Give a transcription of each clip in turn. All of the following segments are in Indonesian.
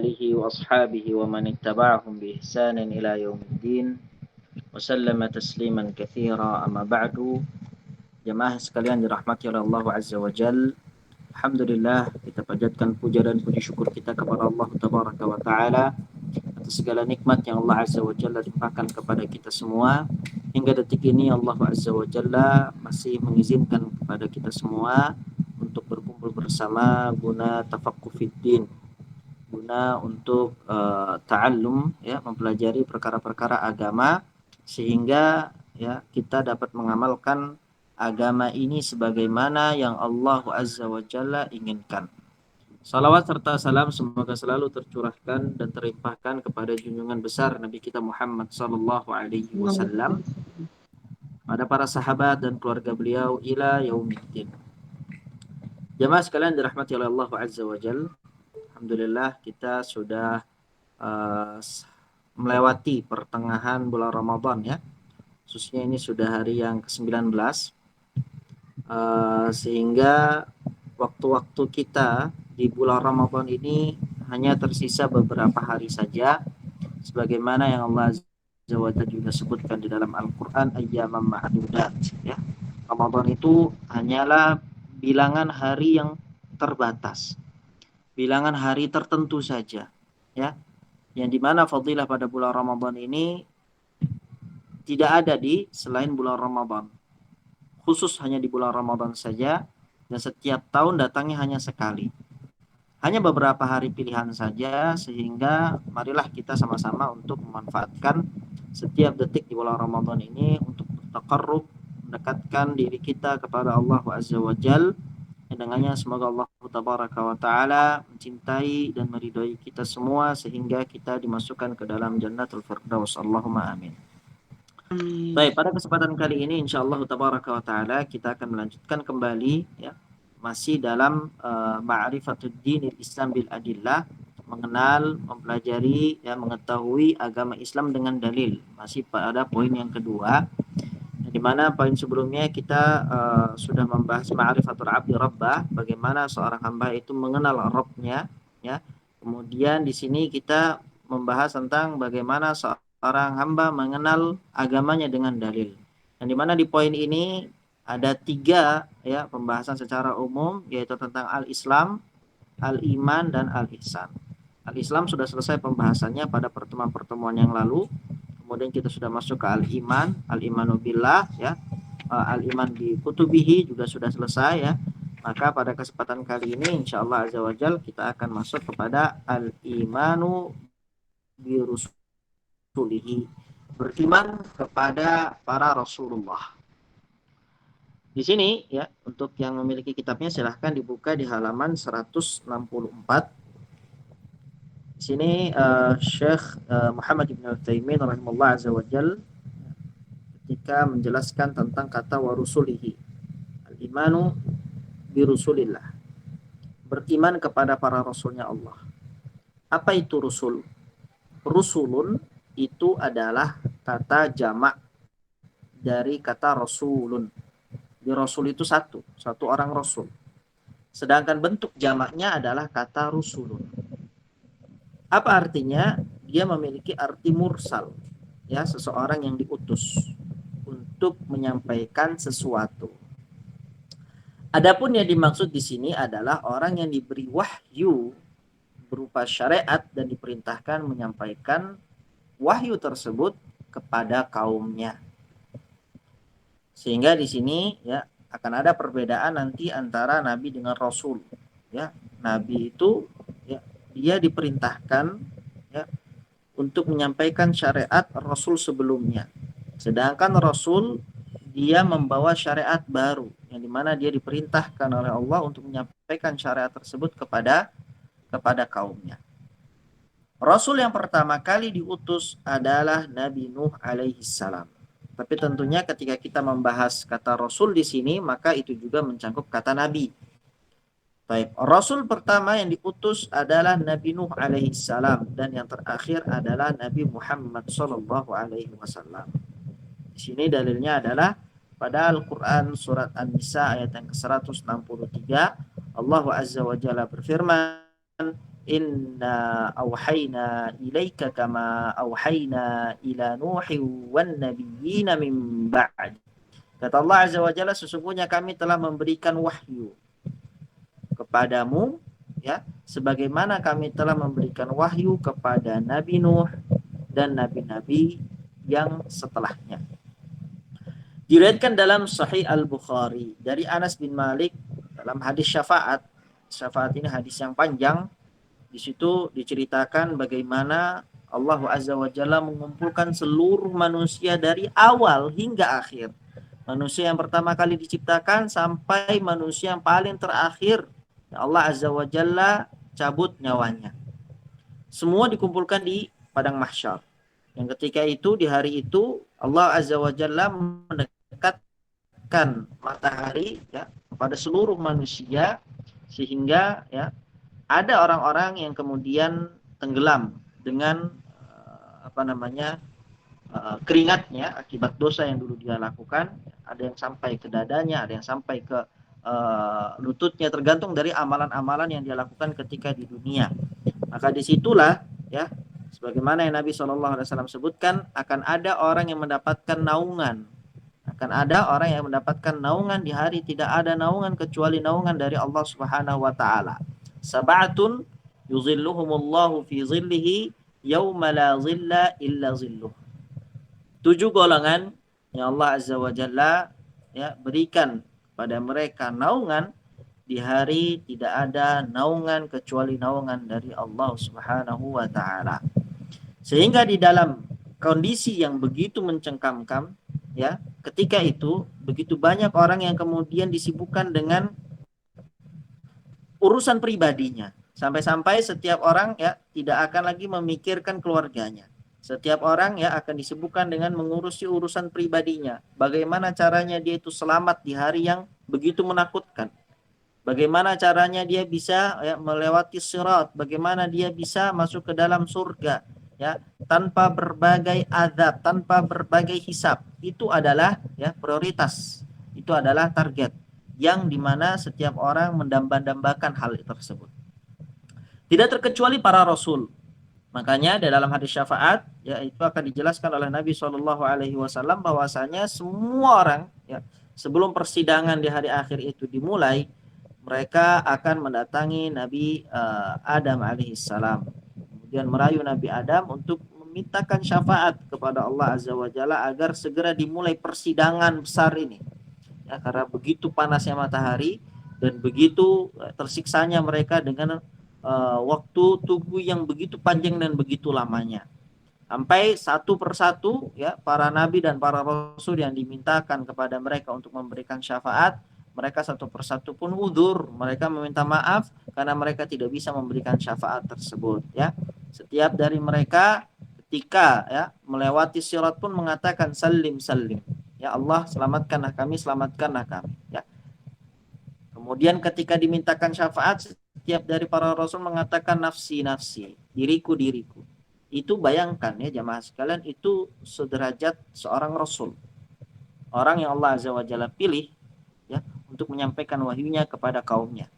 آله وأصحابه ومن اتبعهم بإحسان إلى يوم الدين وسلم تسليما كثيرا. أما بعد. Jemaah sekalian dirahmati oleh Allah Azza wa Jal. Alhamdulillah, kita panjatkan puja dan puji syukur kita kepada Allah Tabaraka wa Ta'ala atas segala nikmat yang Allah Azza wa Jalla limpahkan kepada kita semua. Hingga detik ini Allah Azza wa Jalla masih mengizinkan kepada kita semua untuk berkumpul bersama guna tafaqquh fid din, guna untuk ta'allum, ya, mempelajari perkara-perkara agama sehingga ya kita dapat mengamalkan agama ini sebagaimana yang Allah Azza wa Jalla inginkan. Salawat serta salam semoga selalu tercurahkan dan terlimpahkan kepada junjungan besar Nabi kita Muhammad sallallahu alaihi wasallam, pada para sahabat dan keluarga beliau ila yaumiddin. Jemaah sekalian dirahmati oleh Allah Azza wa Jalla. Alhamdulillah kita sudah melewati pertengahan bulan Ramadan, ya. Khususnya ini sudah hari yang ke-19. Sehingga waktu-waktu kita di bulan Ramadan ini hanya tersisa beberapa hari saja, sebagaimana yang Allah Azza wa Jalla juga sebutkan di dalam Al-Quran, ayyaman ma'dudat, ya. Ramadan itu hanyalah bilangan hari yang terbatas, bilangan hari tertentu saja, ya, yang dimana fadilah pada bulan Ramadan ini tidak ada di selain bulan Ramadan, khusus hanya di bulan Ramadan saja, dan setiap tahun datangnya hanya sekali. Hanya beberapa hari pilihan saja, sehingga marilah kita sama-sama untuk memanfaatkan setiap detik di bulan Ramadan ini untuk bertaqarrub, mendekatkan diri kita kepada Allah Azza wa Jal. Dengannya semoga Allah Tabaraka wa Ta'ala mencintai dan meridhai kita semua sehingga kita dimasukkan ke dalam Jannatul Firdaus. Allahumma amin. Baik, pada kesempatan kali ini insyaallah Tabaraka wa Ta'ala kita akan melanjutkan kembali, ya, masih dalam ma'rifatud dinil Islam bil adillah, mengenal, mempelajari, ya, mengetahui agama Islam dengan dalil. Masih pada poin yang kedua, di mana poin sebelumnya kita sudah membahas ma'rifatul abdi rabbah, bagaimana seorang hamba itu mengenal Rabbnya, ya. Kemudian di sini kita membahas tentang bagaimana seorang hamba mengenal agamanya dengan dalil. Dan di mana di poin ini ada 3, ya, pembahasan secara umum, yaitu tentang al-Islam, al-Iman, dan al-Ihsan. Al-Islam sudah selesai pembahasannya pada pertemuan-pertemuan yang lalu. Kemudian kita sudah masuk ke al-Iman, al-Imanu billah, ya. Al-Iman bi kutubihi juga sudah selesai, ya. Maka pada kesempatan kali ini insyaallah azza wajal kita akan masuk kepada al-Imanu bi rusulihi, beriman kepada para Rasulullah. Di sini, ya, untuk yang memiliki kitabnya silahkan dibuka di halaman 164. Di sini Syekh Muhammad Ibn Utsaimin rahimahullah azza wa jal ketika menjelaskan tentang kata warusulihi, al-imanu birusulillah, beriman kepada para rasulnya Allah. Apa itu rusul? Rusulun itu adalah kata jamak dari kata rasulun. Di rasul itu satu orang rasul. Sedangkan bentuk jamaknya adalah kata rusulun. Apa artinya? Dia memiliki arti mursal, ya, seseorang yang diutus untuk menyampaikan sesuatu. Adapun yang dimaksud di sini adalah orang yang diberi wahyu berupa syariat dan diperintahkan menyampaikan wahyu tersebut kepada kaumnya. Sehingga di sini, ya, akan ada perbedaan nanti antara nabi dengan rasul, ya. Nabi itu, ya, dia diperintahkan, ya, untuk menyampaikan syariat rasul sebelumnya. Sedangkan rasul dia membawa syariat baru, yang dimana dia diperintahkan oleh Allah untuk menyampaikan syariat tersebut kepada kaumnya. Rasul yang pertama kali diutus adalah Nabi Nuh alaihi salam. Tapi tentunya ketika kita membahas kata Rasul di sini, maka itu juga mencakup kata Nabi. Baik, Rasul pertama yang diutus adalah Nabi Nuh alaihi salam, dan yang terakhir adalah Nabi Muhammad sallallahu alaihi wasallam. Di sini dalilnya adalah pada Al-Quran surat An-Nisa ayat yang ke-163, Allah Azza wa Jalla berfirman, inna awhayna ilaika kama awhayna ila Nuhi wan nabiyyina min ba'd. Kata Allah Azza wa Jalla, sesungguhnya kami telah memberikan wahyu kepadamu, ya, sebagaimana kami telah memberikan wahyu kepada Nabi Nuh dan nabi-nabi yang setelahnya. Diriwayatkan dalam Sahih Al-Bukhari dari Anas bin Malik dalam hadis syafaat. Syafaat ini hadis yang panjang. Di situ diceritakan bagaimana Allah Azza wa Jalla mengumpulkan seluruh manusia dari awal hingga akhir. Manusia yang pertama kali diciptakan sampai manusia yang paling terakhir, Allah Azza wa Jalla cabut nyawanya. Semua dikumpulkan di padang mahsyar. Yang ketika itu, di hari itu, Allah Azza wa Jalla mendekatkan matahari, ya, kepada seluruh manusia, sehingga, ya, ada orang-orang yang kemudian tenggelam dengan keringatnya akibat dosa yang dulu dia lakukan. Ada yang sampai ke dadanya, ada yang sampai ke lututnya, tergantung dari amalan-amalan yang dia lakukan ketika di dunia. Maka disitulah, ya, sebagaimana yang Nabi SAW sebutkan, akan ada orang yang mendapatkan naungan. Akan ada orang yang mendapatkan naungan di hari tidak ada naungan kecuali naungan dari Allah Subhanahu wa taala. Sab'atun yuzilluhumullahu fi zillihi yauma la zilla illa zilluh. 7 golongan yang Allah Azza wa Jalla, ya, berikan pada mereka naungan di hari tidak ada naungan kecuali naungan dari Allah Subhanahu wa taala. Sehingga di dalam kondisi yang begitu mencengkamkan, ya, ketika itu begitu banyak orang yang kemudian disibukkan dengan urusan pribadinya, sampai-sampai setiap orang, ya, tidak akan lagi memikirkan keluarganya. Setiap orang, ya, akan disibukkan dengan mengurusi urusan pribadinya. Bagaimana caranya dia itu selamat di hari yang begitu menakutkan. Bagaimana caranya dia bisa, ya, melewati sirat. Bagaimana dia bisa masuk ke dalam surga, ya, tanpa berbagai azab, tanpa berbagai hisab. Itu adalah, ya, prioritas. Itu adalah target yang dimana setiap orang mendamba-dambakan hal tersebut. Tidak terkecuali para rasul. Makanya di dalam hadis syafaat, ya, itu akan dijelaskan oleh Nabi SAW bahwasanya semua orang, ya, sebelum persidangan di hari akhir itu dimulai, mereka akan mendatangi Nabi Adam alaihissalam, kemudian merayu Nabi Adam untuk memintakan syafaat kepada Allah Azza wa Jalla agar segera dimulai persidangan besar ini. Ya, karena begitu panasnya matahari dan begitu tersiksanya mereka dengan waktu tunggu yang begitu panjang dan begitu lamanya. Sampai satu persatu, ya, para nabi dan para rasul yang dimintakan kepada mereka untuk memberikan syafaat, mereka satu persatu pun udzur, mereka meminta maaf karena mereka tidak bisa memberikan syafaat tersebut, ya. Setiap dari mereka ketika, ya, melewati sirat pun mengatakan salim salim. Ya Allah, selamatkanlah kami, ya. Kemudian ketika dimintakan syafaat, setiap dari para rasul mengatakan nafsi nafsi, diriku diriku. Itu bayangkan, ya, jamaah sekalian, itu sederajat seorang rasul. Orang yang Allah Azza wa Jalla pilih, ya, untuk menyampaikan wahyunya kepada kaumnya.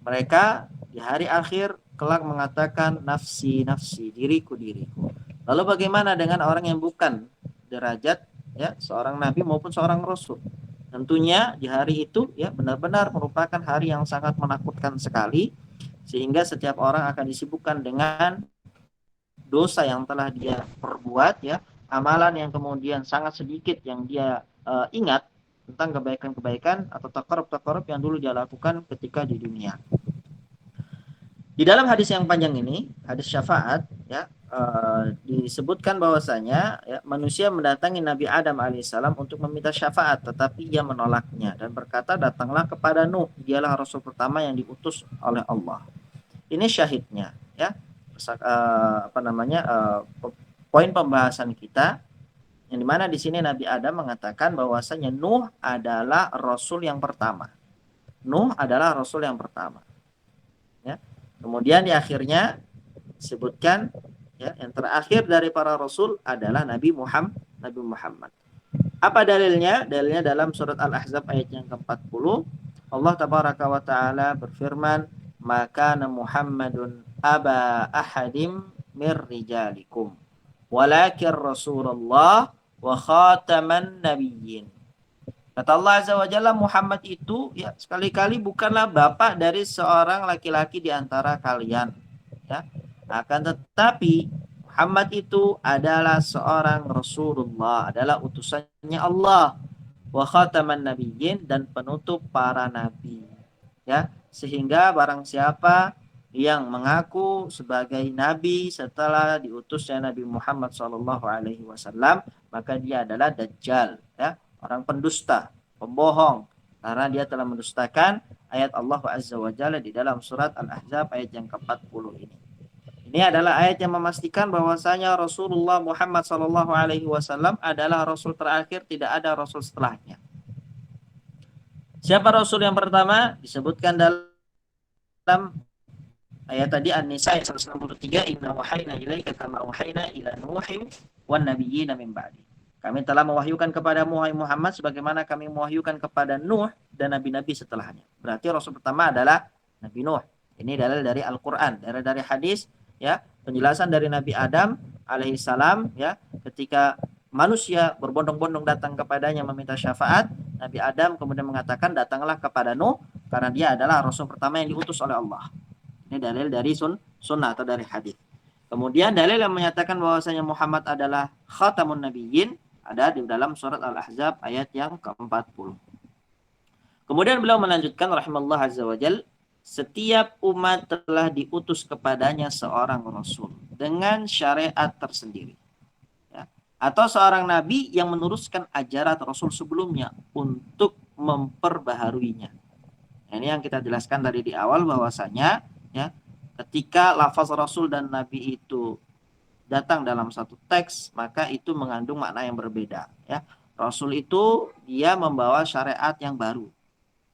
Mereka di hari akhir kelak mengatakan nafsi nafsi, diriku diriku. Lalu bagaimana dengan orang yang bukan derajat, ya, seorang nabi maupun seorang rasul? Tentunya di hari itu, ya, benar-benar merupakan hari yang sangat menakutkan sekali, sehingga setiap orang akan disibukkan dengan dosa yang telah dia perbuat, ya, amalan yang kemudian sangat sedikit yang dia ingat tentang kebaikan-kebaikan atau takarub-takarub yang dulu dia lakukan ketika di dunia. Di dalam hadis yang panjang ini, hadis syafaat, ya, disebutkan bahwasanya, ya, manusia mendatangi Nabi Adam alaihissalam untuk meminta syafaat, tetapi ia menolaknya dan berkata, datanglah kepada Nuh, dialah rasul pertama yang diutus oleh Allah. Ini syahidnya, ya, poin pembahasan kita, yang dimana di sini Nabi Adam mengatakan bahwasanya Nuh adalah rasul yang pertama. Nuh adalah rasul yang pertama, ya. Kemudian di akhirnya disebutkan, ya, yang terakhir dari para rasul adalah Nabi Muhammad. Apa dalilnya? Dalilnya dalam surat Al-Ahzab ayat yang ke-40. Allah tabaraka wa taala berfirman, "Maka Muhammadun aba ahadim mir rijalikum walakin Rasulullah wa khataman nabiyyin. Kata Allah Azza wa Jalla, Muhammad itu ya sekali-kali bukanlah bapak dari seorang laki-laki di antara kalian. Ya. Akan tetapi Muhammad itu adalah seorang Rasulullah, adalah utusannya Allah, wa khataman nabiyyin, dan penutup para nabi. Ya, sehingga barang siapa yang mengaku sebagai nabi setelah diutusnya Nabi Muhammad SAW, maka dia adalah dajjal, ya, orang pendusta, pembohong, karena dia telah mendustakan ayat Allah Azza wa Jalla di dalam surat Al-Ahzab ayat yang ke-40 ini. Ini adalah ayat yang memastikan bahwasanya Rasulullah Muhammad SAW adalah Rasul terakhir, tidak ada Rasul setelahnya. Siapa Rasul yang pertama? Disebutkan dalam ayat tadi An-Nisa ayat 163, inna wahayna ilaika kama wahayna ila nuhin wan nabiyyina min ba'di. Kami telah mewahyukan kepadamu wahai Muhammad sebagaimana kami mewahyukan kepada Nuh dan nabi-nabi setelahnya. Berarti Rasul pertama adalah Nabi Nuh. Ini dalil dari Al-Qur'an, dari hadis, ya, penjelasan dari Nabi Adam alaihissalam, ya, ketika manusia berbondong-bondong datang kepadanya meminta syafaat, Nabi Adam kemudian mengatakan, datanglah kepada Nuh karena dia adalah Rasul pertama yang diutus oleh Allah. Ini dalil dari sunnah atau dari hadis. Kemudian dalil yang menyatakan bahwasanya Muhammad adalah khatamun nabiyyin ada di dalam surat Al-Ahzab ayat yang ke-40. Kemudian beliau melanjutkan rahimallahu azza wajal, setiap umat telah diutus kepadanya seorang rasul dengan syariat tersendiri. Ya. Atau seorang nabi yang meneruskan ajaran rasul sebelumnya untuk memperbaharuinya. Ini yang kita jelaskan dari di awal bahwasanya, ya, ketika lafaz rasul dan nabi itu datang dalam satu teks, maka itu mengandung makna yang berbeda, ya. Rasul itu dia membawa syariat yang baru,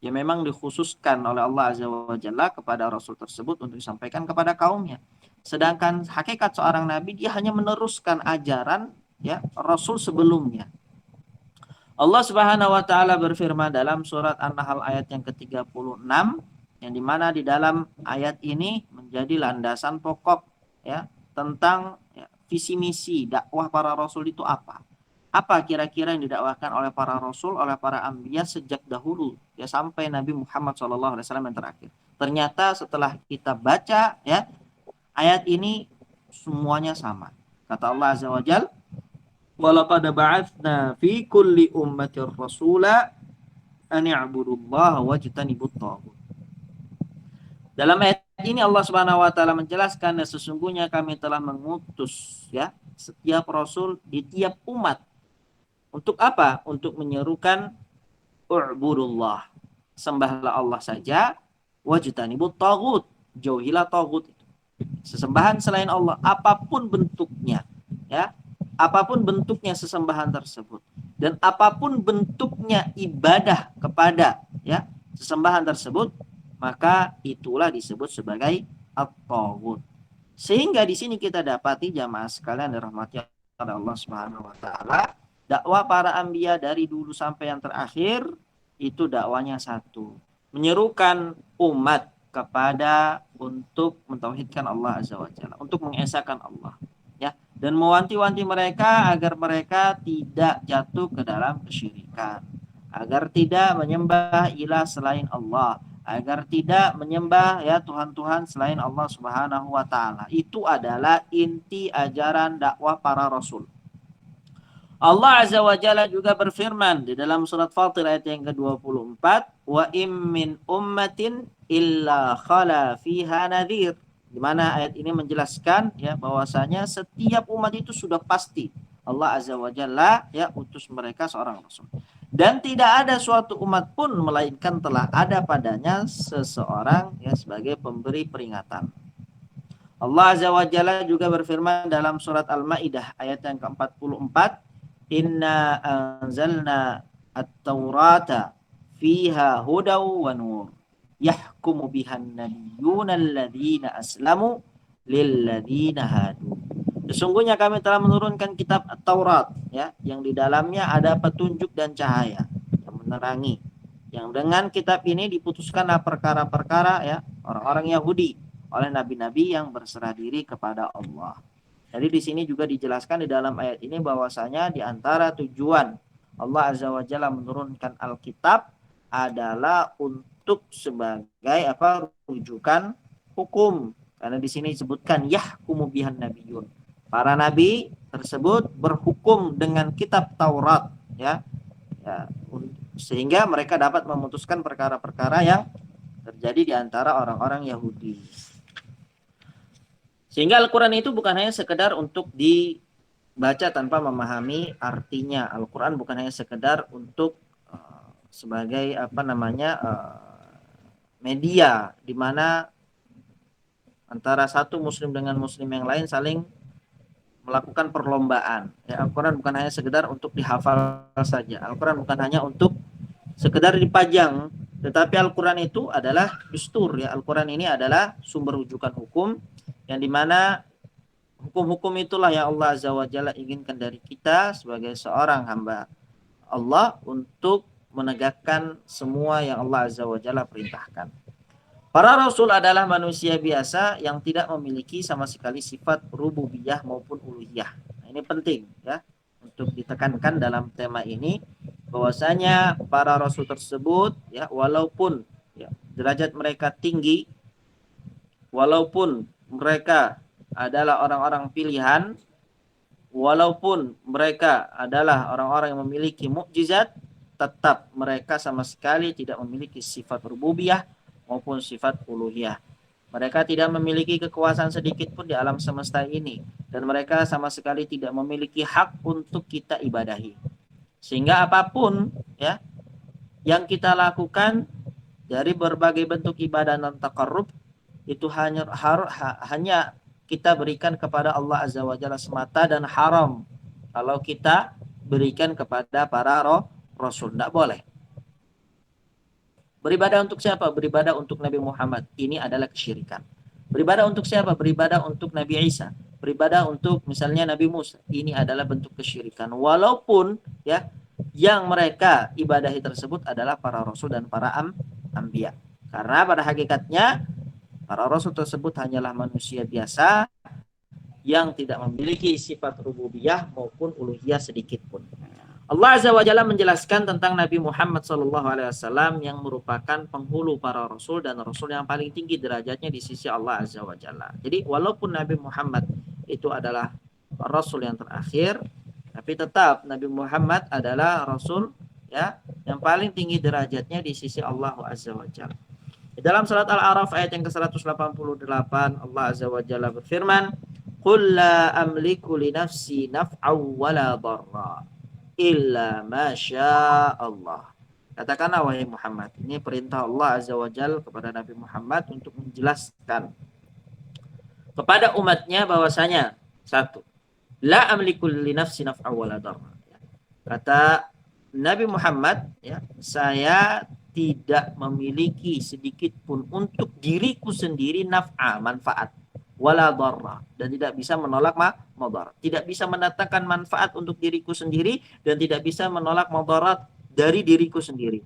yang memang dikhususkan oleh Allah Azza wa Jalla kepada rasul tersebut untuk disampaikan kepada kaumnya. Sedangkan hakikat seorang nabi, dia hanya meneruskan ajaran, ya, rasul sebelumnya. Allah Subhanahu wa taala berfirman dalam surat An-Nahl ayat yang ke-36, yang dimana di dalam ayat ini menjadi landasan pokok, ya, tentang, ya, visi misi dakwah para rasul itu apa. Apa kira-kira yang didakwahkan oleh para rasul, oleh para anbiya sejak dahulu, ya, sampai Nabi Muhammad SAW yang terakhir. Ternyata setelah kita baca, ya, ayat ini semuanya sama. Kata Allah Azza wa Jalla, walaqad ba'atsna fi kulli ummatir rasula an i'budullaha wajtanibut taghut. Dalam ayat ini Allah Subhanahu wa taala menjelaskan sesungguhnya kami telah mengutus, ya, setiap rasul di tiap umat. Untuk apa? Untuk menyerukan u'budullah, sembahlah Allah saja, wajtanibut taghut, jauhilah taghut itu. Sesembahan selain Allah apapun bentuknya, ya. Apapun bentuknya sesembahan tersebut dan apapun bentuknya ibadah kepada, ya, sesembahan tersebut, maka itulah disebut sebagai at-taghut. Sehingga di sini kita dapati jamaah sekalian dirahmati oleh Allah Subhanahu wa taala, dakwah para anbiya dari dulu sampai yang terakhir itu dakwanya satu, menyerukan umat kepada untuk mentauhidkan Allah Azza wa Jalla, untuk mengesahkan Allah, ya, dan mewanti-wanti mereka agar mereka tidak jatuh ke dalam kesyirikan, agar tidak menyembah ilah selain Allah, agar tidak menyembah, ya, Tuhan-Tuhan selain Allah Subhanahu wa taala. Itu adalah inti ajaran dakwah para rasul. Allah Azza wa Jalla juga berfirman di dalam surat Fatir ayat yang ke-24, wa im min ummatin illa khala fiha nadhir. Di mana ayat ini menjelaskan, ya, bahwasanya setiap umat itu sudah pasti Allah Azza wa Jalla, ya, utus mereka seorang rasul. Dan tidak ada suatu umat pun melainkan telah ada padanya seseorang, ya, sebagai pemberi peringatan. Allah Azza wa Jalla juga berfirman dalam surat Al-Maidah ayat yang ke-44, inna anzalna at-taurata fiha hudaw wa nur yahkumu bihan nabiyyuna alladhina aslamu lilladhina hadu. Sesungguhnya kami telah menurunkan kitab Taurat, ya, yang di dalamnya ada petunjuk dan cahaya yang menerangi. Yang dengan kitab ini diputuskanlah perkara-perkara, ya, orang-orang Yahudi oleh nabi-nabi yang berserah diri kepada Allah. Jadi di sini juga dijelaskan di dalam ayat ini bahwasanya di antara tujuan Allah Azza wa Jalla menurunkan Alkitab adalah untuk sebagai rujukan hukum. Karena di sini disebutkan yahkumu bihan nabiyun. Para nabi tersebut berhukum dengan kitab Taurat, ya. Ya, sehingga mereka dapat memutuskan perkara-perkara yang terjadi di antara orang-orang Yahudi. Sehingga Al-Quran itu bukan hanya sekedar untuk dibaca tanpa memahami artinya. Al-Quran bukan hanya sekedar untuk sebagai media di mana antara satu muslim dengan muslim yang lain saling melakukan perlombaan. Ya, Al-Quran bukan hanya sekedar untuk dihafal saja. Al-Quran bukan hanya untuk sekedar dipajang, tetapi Al-Quran itu adalah dustur. Ya, Al-Quran ini adalah sumber rujukan hukum yang dimana hukum-hukum itulah yang Allah Azza wa Jalla inginkan dari kita sebagai seorang hamba Allah untuk menegakkan semua yang Allah Azza wa Jalla perintahkan. Para rasul adalah manusia biasa yang tidak memiliki sama sekali sifat rububiyah maupun uluhiyah. Nah, ini penting ya untuk ditekankan dalam tema ini bahwasanya para rasul tersebut ya walaupun ya, derajat mereka tinggi, walaupun mereka adalah orang-orang pilihan, walaupun mereka adalah orang-orang yang memiliki mukjizat, tetap mereka sama sekali tidak memiliki sifat rububiyah maupun sifat uluhiyah. Mereka tidak memiliki kekuasaan sedikit pun di alam semesta ini, dan mereka sama sekali tidak memiliki hak untuk kita ibadahi. Sehingga apapun ya yang kita lakukan dari berbagai bentuk ibadah dan taqarrub itu hanya kita berikan kepada Allah Azza wa Jalla semata, dan haram kalau kita berikan kepada para rasul. Tidak boleh. Beribadah untuk siapa? Beribadah untuk Nabi Muhammad. Ini adalah kesyirikan. Beribadah untuk siapa? Beribadah untuk Nabi Isa. Beribadah untuk misalnya Nabi Musa. Ini adalah bentuk kesyirikan. Walaupun ya yang mereka ibadahi tersebut adalah para rasul dan para anbiya. Karena pada hakikatnya para rasul tersebut hanyalah manusia biasa yang tidak memiliki sifat rububiyah maupun uluhiyah sedikit pun. Allah Azza wa Jalla menjelaskan tentang Nabi Muhammad SAW yang merupakan penghulu para rasul dan rasul yang paling tinggi derajatnya di sisi Allah Azza wa Jalla. Jadi walaupun Nabi Muhammad itu adalah rasul yang terakhir, tapi tetap Nabi Muhammad adalah rasul ya yang paling tinggi derajatnya di sisi Allah Azza wa Jalla. Di dalam surat Al-A'raf ayat yang ke-188 Allah Azza wa Jalla berfirman, "Qul la amliku li nafsi naf'aw wala dharra illa masya Allah." Katakanlah wahai Muhammad, ini perintah Allah Azza wa Jalla kepada Nabi Muhammad untuk menjelaskan kepada umatnya bahwasanya satu, la amliku li nafsi naf'aw wala dharra. Kata Nabi Muhammad, ya, saya tidak memiliki sedikit pun untuk diriku sendiri naf'a, manfaat, wala dharra, dan tidak bisa menolak madarat. Tidak bisa mendatangkan manfaat untuk diriku sendiri dan tidak bisa menolak madarat dari diriku sendiri.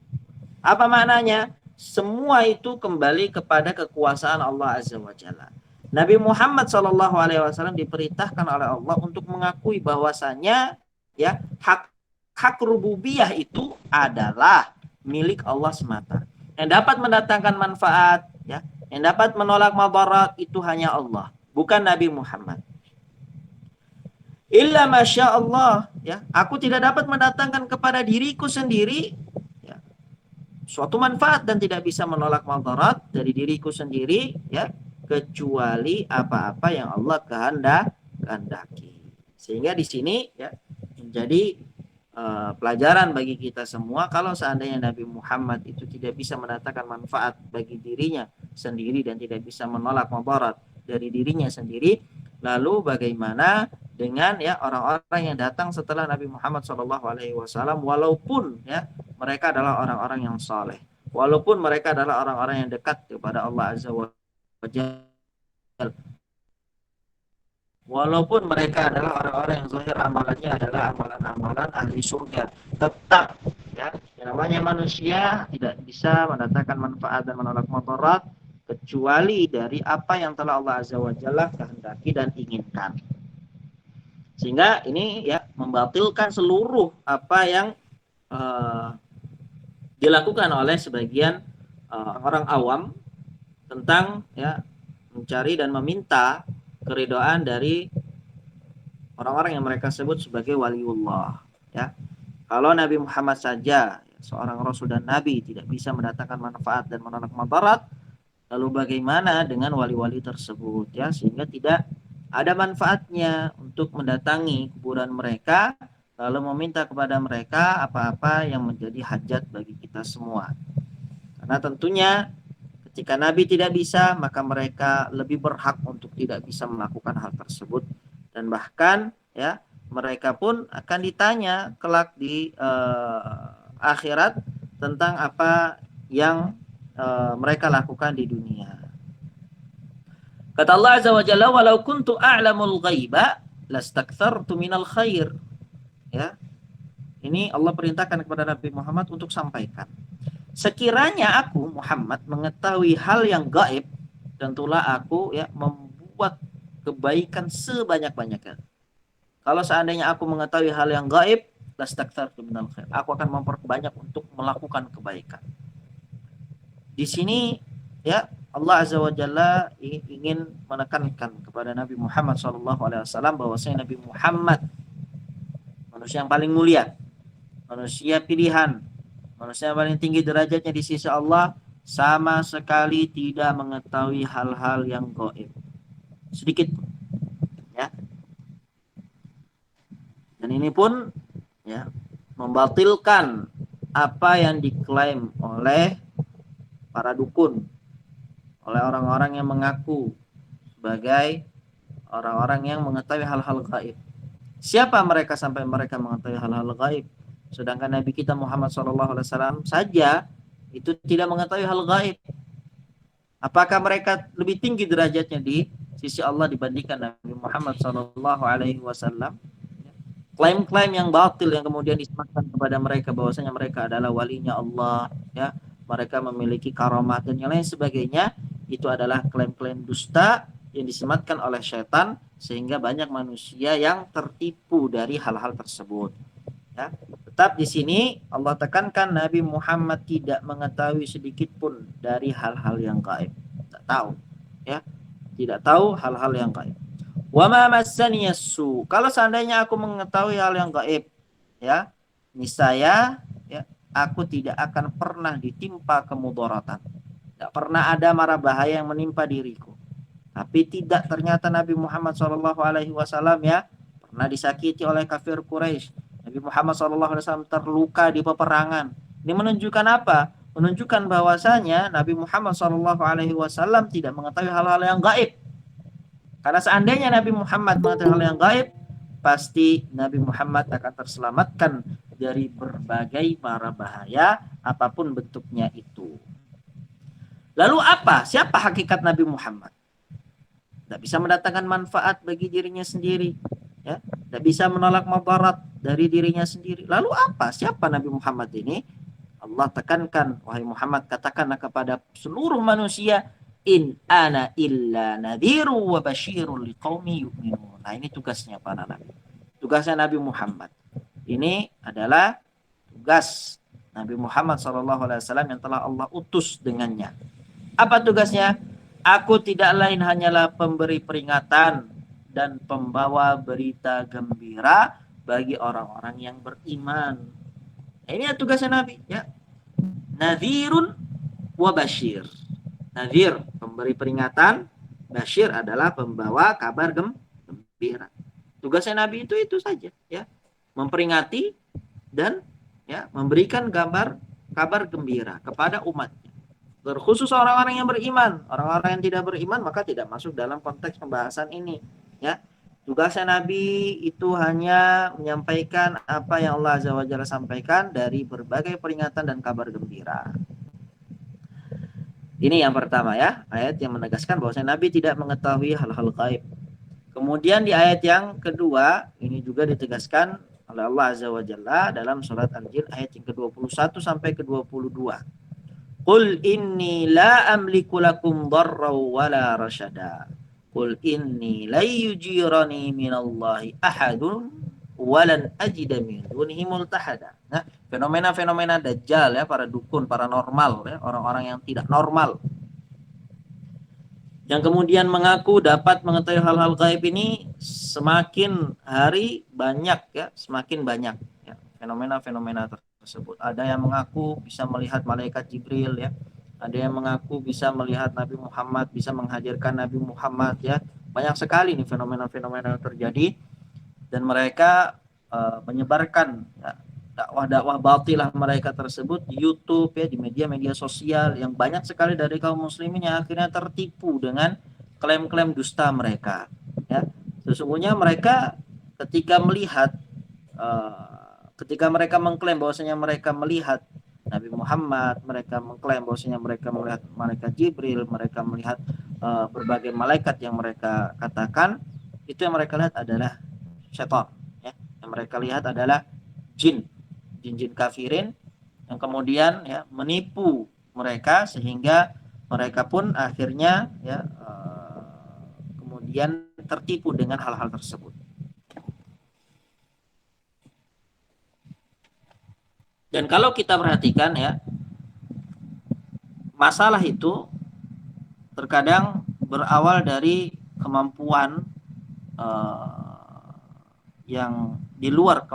Apa maknanya? Semua itu kembali kepada kekuasaan Allah Azza wa Jalla. Nabi Muhammad SAW diperintahkan oleh Allah untuk mengakui bahwasanya ya hak rububiyah itu adalah milik Allah semata. Yang dapat mendatangkan manfaat, ya, yang dapat menolak madarat itu hanya Allah, bukan Nabi Muhammad. Illa masya Allah, ya, aku tidak dapat mendatangkan kepada diriku sendiri ya, suatu manfaat dan tidak bisa menolak madarat dari diriku sendiri, ya, kecuali apa-apa yang Allah kehendaki. Sehingga di sini ya menjadi pelajaran bagi kita semua, kalau seandainya Nabi Muhammad itu tidak bisa mendatangkan manfaat bagi dirinya sendiri dan tidak bisa menolak madarat dari dirinya sendiri, lalu bagaimana dengan ya orang-orang yang datang setelah Nabi Muhammad SAW, walaupun ya mereka adalah orang-orang yang saleh, walaupun mereka adalah orang-orang yang dekat kepada Allah Azza wa Jalla, walaupun mereka adalah orang-orang yang zahir amalannya adalah amalan-amalan ahli surga, tetap ya yang namanya manusia tidak bisa mendatangkan manfaat dan menolak madarat kecuali dari apa yang telah Allah Azza wa Jalla kehendaki dan inginkan. Sehingga ini ya membatalkan seluruh apa yang dilakukan oleh sebagian orang awam tentang ya mencari dan meminta keridhaan dari orang-orang yang mereka sebut sebagai waliullah. Ya, kalau Nabi Muhammad saja seorang Rasul dan Nabi tidak bisa mendatangkan manfaat dan menolak madarat, lalu bagaimana dengan wali-wali tersebut ya, sehingga tidak ada manfaatnya untuk mendatangi kuburan mereka lalu meminta kepada mereka apa-apa yang menjadi hajat bagi kita semua. Karena tentunya ketika Nabi tidak bisa, maka mereka lebih berhak untuk tidak bisa melakukan hal tersebut, dan bahkan ya mereka pun akan ditanya kelak di akhirat tentang apa yang mereka lakukan di dunia. Kata Allah Azza wa Jalla, "Walau kuntu a'lamul ghaiba lastakthartu minal khair." Ya. Ini Allah perintahkan kepada Nabi Muhammad untuk sampaikan. Sekiranya aku Muhammad mengetahui hal yang gaib, tentulah aku ya membuat kebaikan sebanyak-banyaknya. Kalau seandainya aku mengetahui hal yang gaib, lastakthartu minal khair. Aku akan memperbanyak untuk melakukan kebaikan. Di sini ya Allah Azza wa Jalla ingin menekankan kepada Nabi Muhammad SAW bahwasanya Nabi Muhammad manusia yang paling mulia, manusia pilihan, manusia yang paling tinggi derajatnya di sisi Allah, sama sekali tidak mengetahui hal-hal yang gaib sedikit pun, ya. Dan ini pun ya membatilkan apa yang diklaim oleh para dukun, oleh orang-orang yang mengaku sebagai orang-orang yang mengetahui hal-hal gaib. Siapa mereka sampai mereka mengetahui hal-hal gaib? Sedangkan Nabi kita Muhammad SAW saja itu tidak mengetahui hal gaib. Apakah mereka lebih tinggi derajatnya di sisi Allah dibandingkan Nabi Muhammad SAW? Klaim-klaim yang batil yang kemudian disematkan kepada mereka bahwasanya mereka adalah walinya Allah, ya, mereka memiliki karamat dan yang lain sebagainya, itu adalah klaim-klaim dusta yang disematkan oleh syaitan sehingga banyak manusia yang tertipu dari hal-hal tersebut. Ya. Tetap di sini Allah tekankan Nabi Muhammad tidak mengetahui sedikit pun dari hal-hal yang gaib. Tidak tahu, ya, tidak tahu hal-hal yang gaib. Wa ma massani yasu. Kalau seandainya aku mengetahui hal yang gaib, ya, niscaya ya, aku tidak akan pernah ditimpa kemudaratan. Tidak pernah ada mara bahaya yang menimpa diriku. Tapi tidak, ternyata Nabi Muhammad SAW ya pernah disakiti oleh kafir Quraisy. Nabi Muhammad SAW terluka di peperangan. Ini menunjukkan apa? Menunjukkan bahwasanya Nabi Muhammad SAW tidak mengetahui hal-hal yang gaib. Karena seandainya Nabi Muhammad mengetahui hal yang gaib, pasti Nabi Muhammad akan terselamatkan dari berbagai mara bahaya apapun bentuknya itu. Lalu apa? Siapa hakikat Nabi Muhammad? Tidak bisa mendatangkan manfaat bagi dirinya sendiri, ya, tidak bisa menolak madarat dari dirinya sendiri. Lalu apa? Siapa Nabi Muhammad ini? Allah tekankan, wahai Muhammad, katakanlah kepada seluruh manusia, in ana illa nadhiru wa basyirun liqaumi yu'minun. Nah, ini tugasnya para nabi. Tugasnya Nabi Muhammad. Ini adalah tugas Nabi Muhammad SAW yang telah Allah utus dengannya. Apa tugasnya? Aku tidak lain hanyalah pemberi peringatan dan pembawa berita gembira bagi orang-orang yang beriman. Nah, ini tugasnya Nabi, ya. Nadhirun wa basyir. Nadhir, pemberi peringatan, basyir adalah pembawa kabar gembira. Tugasnya Nabi itu saja, ya. Memperingati dan ya memberikan kabar gembira kepada umatnya. Terkhusus orang-orang yang beriman. Orang-orang yang tidak beriman maka tidak masuk dalam konteks pembahasan ini, ya. Tugasnya Nabi itu hanya menyampaikan apa yang Allah Azza wa Jalla sampaikan dari berbagai peringatan dan kabar gembira. Ini yang pertama, ya, ayat yang menegaskan bahwa Nabi tidak mengetahui hal-hal gaib. Kemudian di ayat yang kedua ini juga ditegaskan oleh Allah Azza wa Jalla dalam surat Al-Jin ayat yang ke-21 sampai ke-22. Qul inni la amliku lakum darra wala rasyada. Qul inni la yujirani minallahi ahadun walan ajida min dunihi multahada. Nah, fenomena-fenomena dajjal ya, para dukun, paranormal ya, orang-orang yang tidak normal yang kemudian mengaku dapat mengetahui hal-hal gaib ini semakin hari banyak ya, semakin banyak ya, fenomena-fenomena tersebut. Ada yang mengaku bisa melihat malaikat Jibril ya, ada yang mengaku bisa melihat Nabi Muhammad, bisa menghadirkan Nabi Muhammad ya. Banyak sekali nih fenomena-fenomena yang terjadi dan mereka menyebarkan ya, dakwah-dakwah batilah mereka tersebut di YouTube ya, di media-media sosial yang banyak sekali dari kaum muslimin yang akhirnya tertipu dengan klaim-klaim dusta mereka ya. Sesungguhnya mereka ketika melihat ketika mereka mengklaim bahwasanya mereka melihat Nabi Muhammad, mereka mengklaim bahwasanya mereka melihat malaikat Jibril, mereka melihat berbagai malaikat yang mereka katakan, itu yang mereka lihat adalah syaitan ya. Yang mereka lihat adalah jin, jin-jin kafirin yang kemudian ya menipu mereka sehingga mereka pun akhirnya ya kemudian tertipu dengan hal-hal tersebut. Dan kalau kita perhatikan ya, masalah itu terkadang berawal dari kemampuan yang di luar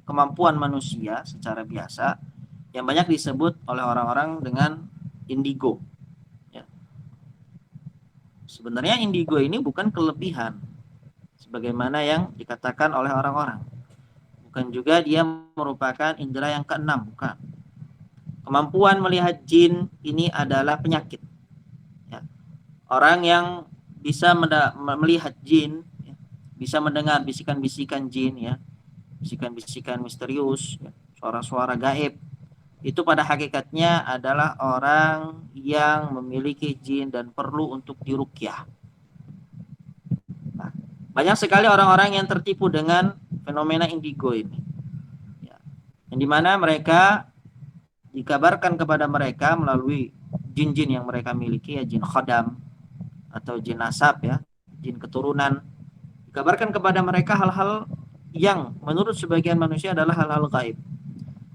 kemampuan manusia secara biasa yang banyak disebut oleh orang-orang dengan indigo. Ya. Sebenarnya indigo ini bukan kelebihan sebagaimana yang dikatakan oleh orang-orang. Bukan juga dia merupakan indera yang keenam, bukan. Kemampuan melihat jin ini adalah penyakit. Ya. Orang yang bisa melihat jin, ya, bisa mendengar bisikan-bisikan jin, ya, bisikan-bisikan misterius, ya, suara-suara gaib, itu pada hakikatnya adalah orang yang memiliki jin dan perlu untuk diruqyah. Nah, banyak sekali orang-orang yang tertipu dengan fenomena indigo ini, ya, yang dimana mereka dikabarkan kepada mereka melalui jin-jin yang mereka miliki, ya, jin khodam atau jin nasab, ya, jin keturunan, dikabarkan kepada mereka hal-hal yang menurut sebagian manusia adalah hal-hal gaib,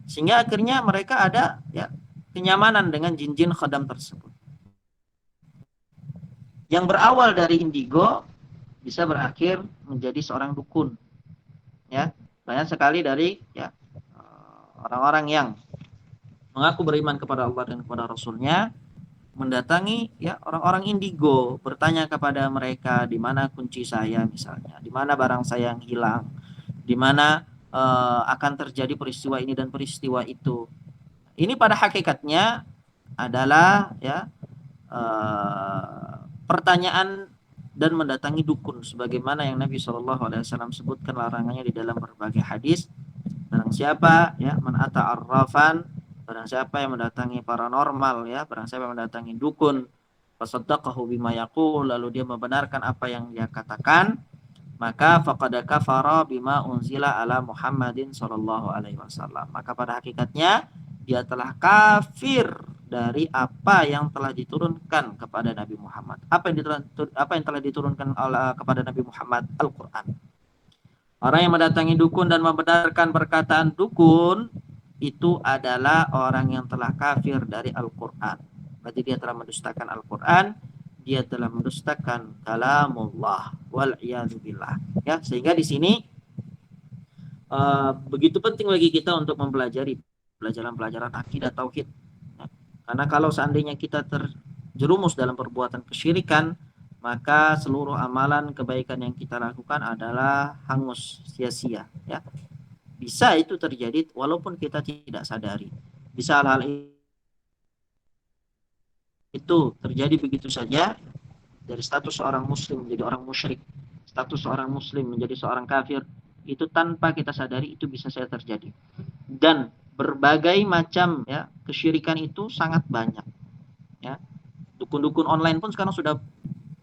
sehingga akhirnya mereka ada ya kenyamanan dengan jin-jin khodam tersebut. Yang berawal dari indigo bisa berakhir menjadi seorang dukun, ya. Banyak sekali dari ya orang-orang yang mengaku beriman kepada Allah dan kepada Rasulnya mendatangi ya orang-orang indigo, bertanya kepada mereka di mana kunci saya misalnya, di mana barang saya yang hilang, di mana akan terjadi peristiwa ini dan peristiwa itu. Ini pada hakikatnya adalah ya pertanyaan dan mendatangi dukun, sebagaimana yang Nabi Shallallahu Alaihi Wasallam sebutkan larangannya di dalam berbagai hadis. Barang siapa ya man ata arrafan, barang siapa yang mendatangi paranormal, ya, barang siapa yang mendatangi dukun, fasaddaqahu bima yaqul, lalu dia membenarkan apa yang dia katakan, maka faqad kafara bima unzila ala Muhammadin sallallahu alaihi wasallam. Maka pada hakikatnya dia telah kafir dari apa yang telah diturunkan kepada Nabi Muhammad. Apa yang telah diturunkan kepada Nabi Muhammad? Al-Qur'an. Orang yang mendatangi dukun dan membenarkan perkataan dukun itu adalah orang yang telah kafir dari Al-Qur'an. Berarti dia telah mendustakan Al-Qur'an, dia telah mendustakan kalamullah wal billah. Ya, sehingga di sini begitu penting bagi kita untuk mempelajari pelajaran-pelajaran akidah tauhid. Ya. Karena kalau seandainya kita terjerumus dalam perbuatan kesyirikan, maka seluruh amalan kebaikan yang kita lakukan adalah hangus, sia-sia. Ya. Bisa itu terjadi walaupun kita tidak sadari. Bisa hal-hal itu terjadi begitu saja, dari status seorang muslim menjadi orang musyrik, status seorang muslim menjadi seorang kafir, itu tanpa kita sadari itu bisa saja terjadi. Dan berbagai macam ya kesyirikan itu sangat banyak. Ya. Dukun-dukun online pun sekarang sudah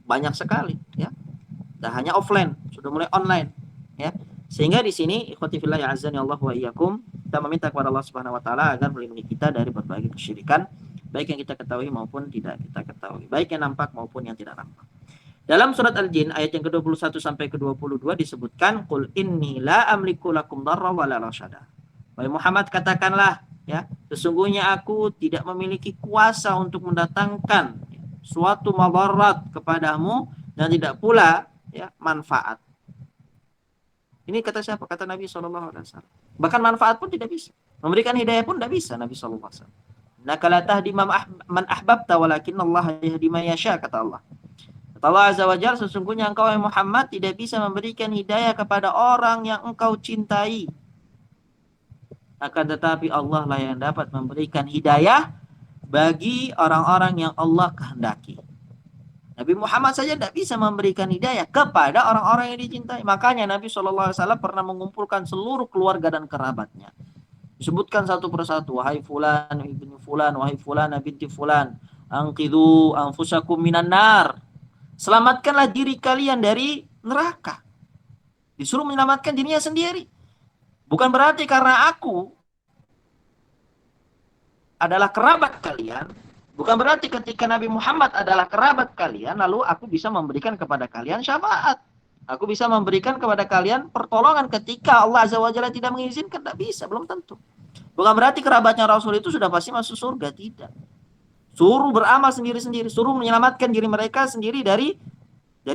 banyak sekali, ya. Dan hanya offline, sudah mulai online, ya. Sehingga di sini ikhwati fillah ya azani Allah wa iyyakum, kita meminta kepada Allah Subhanahu wa taala agar melindungi kita dari berbagai kesyirikan baik yang kita ketahui maupun tidak kita ketahui, baik yang nampak maupun yang tidak nampak. Dalam surat Al-Jin ayat yang ke-21 sampai ke-22 disebutkan, qul inni la amliku lakum darra wala rasyada. Wahai Muhammad, katakanlah, ya, sesungguhnya aku tidak memiliki kuasa untuk mendatangkan suatu madarat kepadamu dan tidak pula, ya, manfaat. Ini kata siapa? Kata Nabi SAW. Bahkan manfaat pun tidak bisa. Memberikan hidayah pun tidak bisa Nabi SAW. Innaka la tahdi man ahbabta walakin Allah yahdi man yasha, kata Allah. Kata Allah Azza wa Jalla, sesungguhnya engkau Muhammad tidak bisa memberikan hidayah kepada orang yang engkau cintai. Akan tetapi Allah lah yang dapat memberikan hidayah bagi orang-orang yang Allah kehendaki. Nabi Muhammad saja tidak bisa memberikan hidayah kepada orang-orang yang dicintai. Makanya Nabi SAW pernah mengumpulkan seluruh keluarga dan kerabatnya. Disebutkan satu persatu. Wahai fulan ibni fulan, wahai fulan binti fulan, anqidhu anfusakum minan nar. Selamatkanlah diri kalian dari neraka. Disuruh menyelamatkan dirinya sendiri. Bukan berarti karena aku adalah kerabat kalian, bukan berarti ketika Nabi Muhammad adalah kerabat kalian, lalu aku bisa memberikan kepada kalian syafaat. Aku bisa memberikan kepada kalian pertolongan ketika Allah Azza wa Jalla tidak mengizinkan. Tidak bisa, belum tentu. Bukan berarti kerabatnya Rasul itu sudah pasti masuk surga, tidak. Suruh beramal sendiri-sendiri, suruh menyelamatkan diri mereka sendiri dari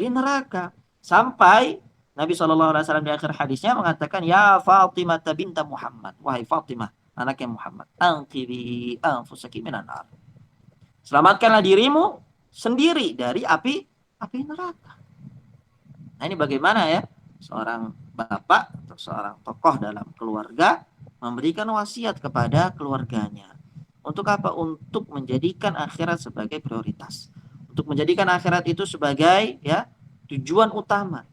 neraka. Sampai Nabi SAW di akhir hadisnya mengatakan, ya Fatimah binta Muhammad, wahai Fatimah, anaknya Muhammad, anqidhi anfusaki minan nar. Selamatkanlah dirimu sendiri dari api neraka. Nah, ini bagaimana ya seorang bapak atau seorang tokoh dalam keluarga memberikan wasiat kepada keluarganya. Untuk apa? Untuk menjadikan akhirat sebagai prioritas. Untuk menjadikan akhirat itu sebagai, ya, tujuan utama.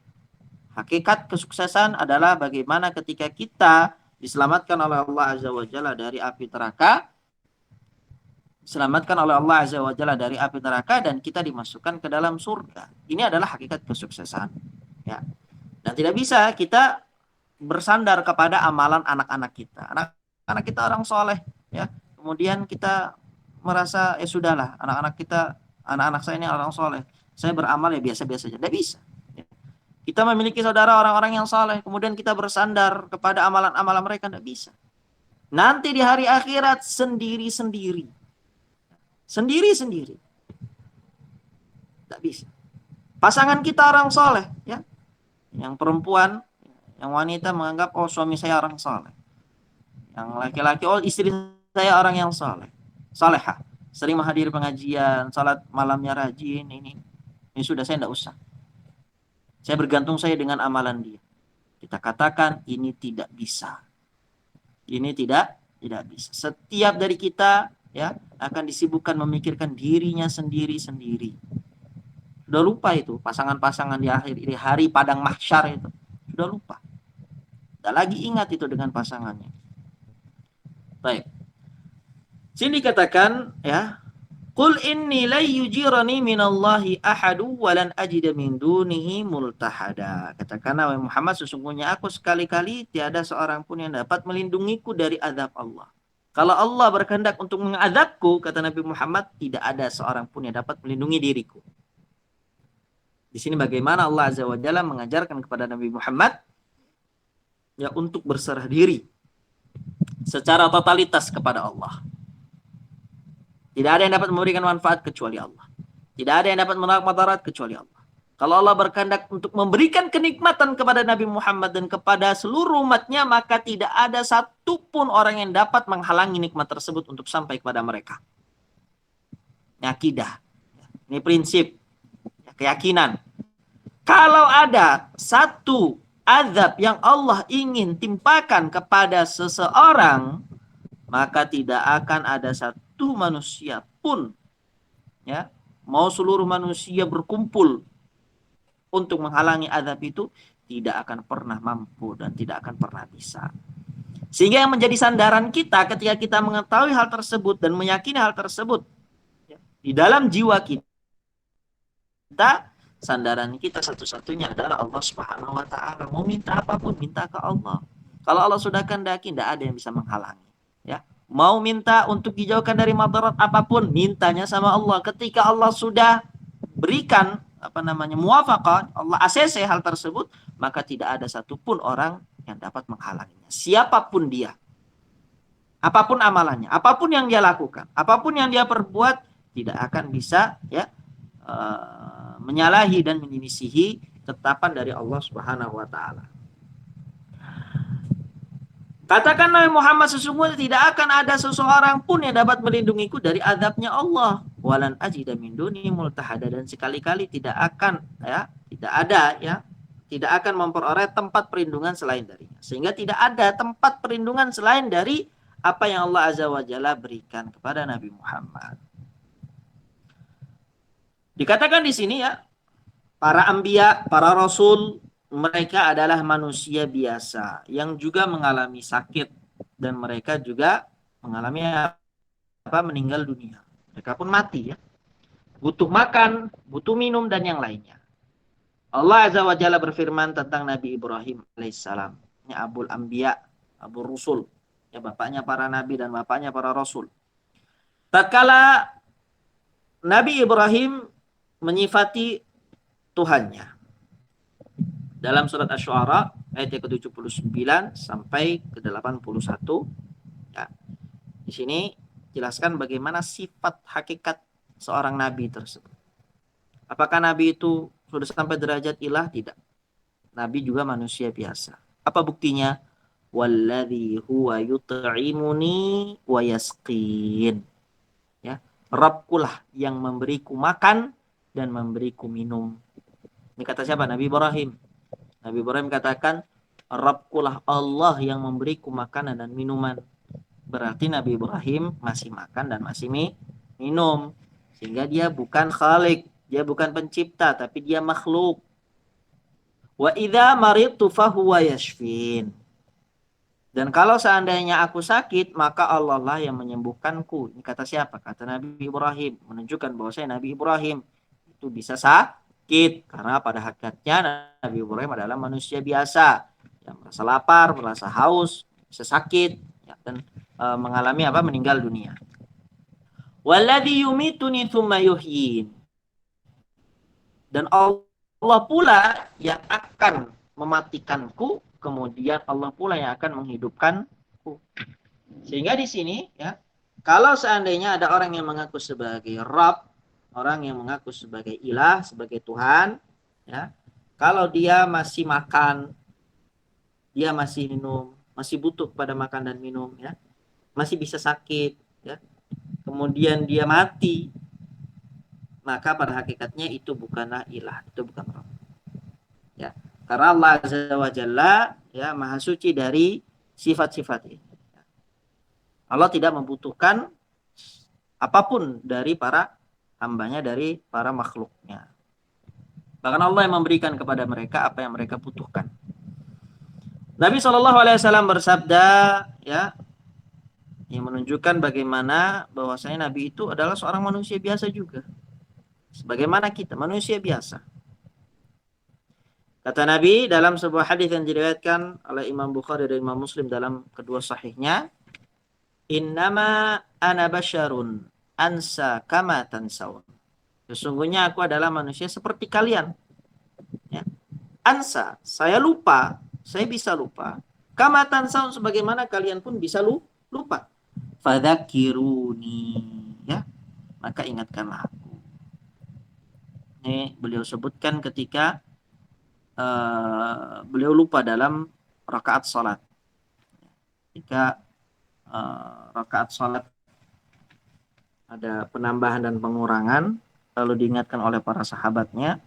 Hakikat kesuksesan adalah bagaimana ketika kita diselamatkan oleh Allah Azza wa Jalla dari api neraka, diselamatkan oleh Allah Azza wa Jalla dari api neraka dan kita dimasukkan ke dalam surga. Ini adalah hakikat kesuksesan, ya. Dan tidak bisa kita bersandar kepada amalan anak-anak kita. Anak-anak kita orang soleh, ya. Kemudian kita merasa, ya sudahlah, anak-anak saya ini orang soleh, saya beramal ya biasa-biasa saja. Tidak bisa. Kita memiliki saudara orang-orang yang soleh, kemudian kita bersandar kepada amalan-amalan mereka, tidak bisa. Nanti di hari akhirat sendiri-sendiri. Sendiri-sendiri. Tidak bisa. Pasangan kita orang soleh, ya. Yang perempuan, yang wanita menganggap, oh suami saya orang soleh. Yang laki-laki, oh istri saya orang yang soleh. Solehah. Sering menghadiri pengajian, salat malamnya rajin, ini sudah, saya tidak usah. Saya bergantung saya dengan amalan dia. Kita katakan ini tidak bisa. Ini tidak bisa. Setiap dari kita, ya, akan disibukkan memikirkan dirinya sendiri-sendiri. Sudah lupa itu pasangan-pasangan di hari padang mahsyar itu. Sudah lupa. Tidak lagi ingat itu dengan pasangannya. Baik. Sini dikatakan, ya, qul inni la yujirani minallahi ahadu wa lan ajida min dunihi multahada. Katakanlah wahai Muhammad, sesungguhnya aku sekali-kali tiada seorang pun yang dapat melindungiku dari azab Allah. Kalau Allah berkehendak untuk mengazabku, kata Nabi Muhammad, tidak ada seorang pun yang dapat melindungi diriku. Di sini bagaimana Allah Azza wa Jalla mengajarkan kepada Nabi Muhammad, ya, untuk berserah diri secara totalitas kepada Allah. Tidak ada yang dapat memberikan manfaat kecuali Allah. Tidak ada yang dapat menolak madarat kecuali Allah. Kalau Allah berkehendak untuk memberikan kenikmatan kepada Nabi Muhammad dan kepada seluruh umatnya, maka tidak ada satupun orang yang dapat menghalangi nikmat tersebut untuk sampai kepada mereka. Ini akidah. Ini prinsip. Keyakinan. Kalau ada satu azab yang Allah ingin timpakan kepada seseorang, maka tidak akan ada satu manusia pun, ya, mau seluruh manusia berkumpul untuk menghalangi azab itu, tidak akan pernah mampu dan tidak akan pernah bisa. Sehingga yang menjadi sandaran kita ketika kita mengetahui hal tersebut dan meyakini hal tersebut, ya, di dalam jiwa kita, sandaran kita satu-satunya adalah Allah Subhanahu wa taala. Mau minta apapun, minta ke Allah. Kalau Allah sudah kehendaki, tidak ada yang bisa menghalangi, ya. mau minta untuk dijauhkan dari madarat apapun, mintanya sama Allah. Ketika Allah sudah berikan muwafaqah, Allah ACC hal tersebut, maka tidak ada satupun orang yang dapat menghalanginya. Siapapun dia, apapun amalannya, apapun yang dia lakukan, apapun yang dia perbuat, tidak akan bisa menyalahi dan menyelisihi ketetapan dari Allah Subhanahu wa taala. Katakan Nabi Muhammad, sesungguhnya tidak akan ada seseorang pun yang dapat melindungiku dari azabnya Allah. Walan ajida min duni multahada, dan sekali-kali tidak akan tidak ada tidak akan memperoleh tempat perlindungan selain darinya. Sehingga tidak ada tempat perlindungan selain dari apa yang Allah Azza wa Jalla berikan kepada Nabi Muhammad. Dikatakan di sini para anbiya, para rasul, mereka adalah manusia biasa yang juga mengalami sakit, dan mereka juga mengalami meninggal dunia. Mereka pun mati butuh makan, butuh minum, dan yang lainnya. Allah Azza wa Jalla berfirman tentang Nabi Ibrahim alaihissalam. Ini Abul Anbiya, Abul Rusul. Bapaknya para nabi dan bapaknya para rasul. Tatkala Nabi Ibrahim menyifati Tuhannya dalam surat Asy-Syu'ara ayat ke-79 sampai ke-81, di sini jelaskan bagaimana sifat hakikat seorang nabi tersebut. Apakah nabi itu sudah sampai derajat ilah? Tidak. Nabi juga manusia biasa. Apa buktinya? Walladzi huwa yut'imuni wa yasqin. Rabbkulah yang memberiku makan dan memberiku minum. Ini kata siapa? Nabi Ibrahim. Nabi Ibrahim katakan, Rabbkulah Allah yang memberiku makanan dan minuman. Berarti Nabi Ibrahim masih makan dan masih minum. Sehingga dia bukan khalik, dia bukan pencipta, tapi dia makhluk. Wa idza maridtu fahuwa yashfin. Dan kalau seandainya aku sakit, maka Allah lah yang menyembuhkanku. Ini kata siapa? Kata Nabi Ibrahim. Menunjukkan bahwa Nabi Ibrahim itu bisa sakit. Karena pada hakikatnya Nabi Ibrahim adalah manusia biasa. Yang merasa lapar, merasa haus, bisa sakit. Dan mengalami meninggal dunia. Walladzi yumituni tsumma yuhyin. Dan Allah pula yang akan mematikanku, kemudian Allah pula yang akan menghidupkanku. Sehingga di sini kalau seandainya ada orang yang mengaku sebagai Rabb, orang yang mengaku sebagai ilah, sebagai Tuhan, kalau dia masih makan, dia masih minum, masih butuh pada makan dan minum, masih bisa sakit, kemudian dia mati, maka pada hakikatnya itu bukanlah ilah, itu bukan Rabb. Karena Allah Azza wa Jalla maha suci dari sifat-sifat ini. Allah tidak membutuhkan apapun dari para hambanya, dari para makhluknya. Bahkan Allah yang memberikan kepada mereka apa yang mereka butuhkan. Nabi SAW bersabda yang menunjukkan bagaimana bahwasanya Nabi itu adalah seorang manusia biasa juga. Sebagaimana kita manusia biasa. Kata Nabi dalam sebuah hadis yang diriwayatkan oleh Imam Bukhari dan Imam Muslim dalam kedua sahihnya, Innama ana basyarun ansa kama tansaun. Sesungguhnya aku adalah manusia seperti kalian. Ansa, saya lupa, saya bisa lupa. Kama tansaun, sebagaimana kalian pun bisa lupa. Fadzakiruni, maka ingatkanlah aku. Ini beliau sebutkan ketika beliau lupa dalam rakaat salat. Jika rakaat salat ada penambahan dan pengurangan, lalu diingatkan oleh para sahabatnya,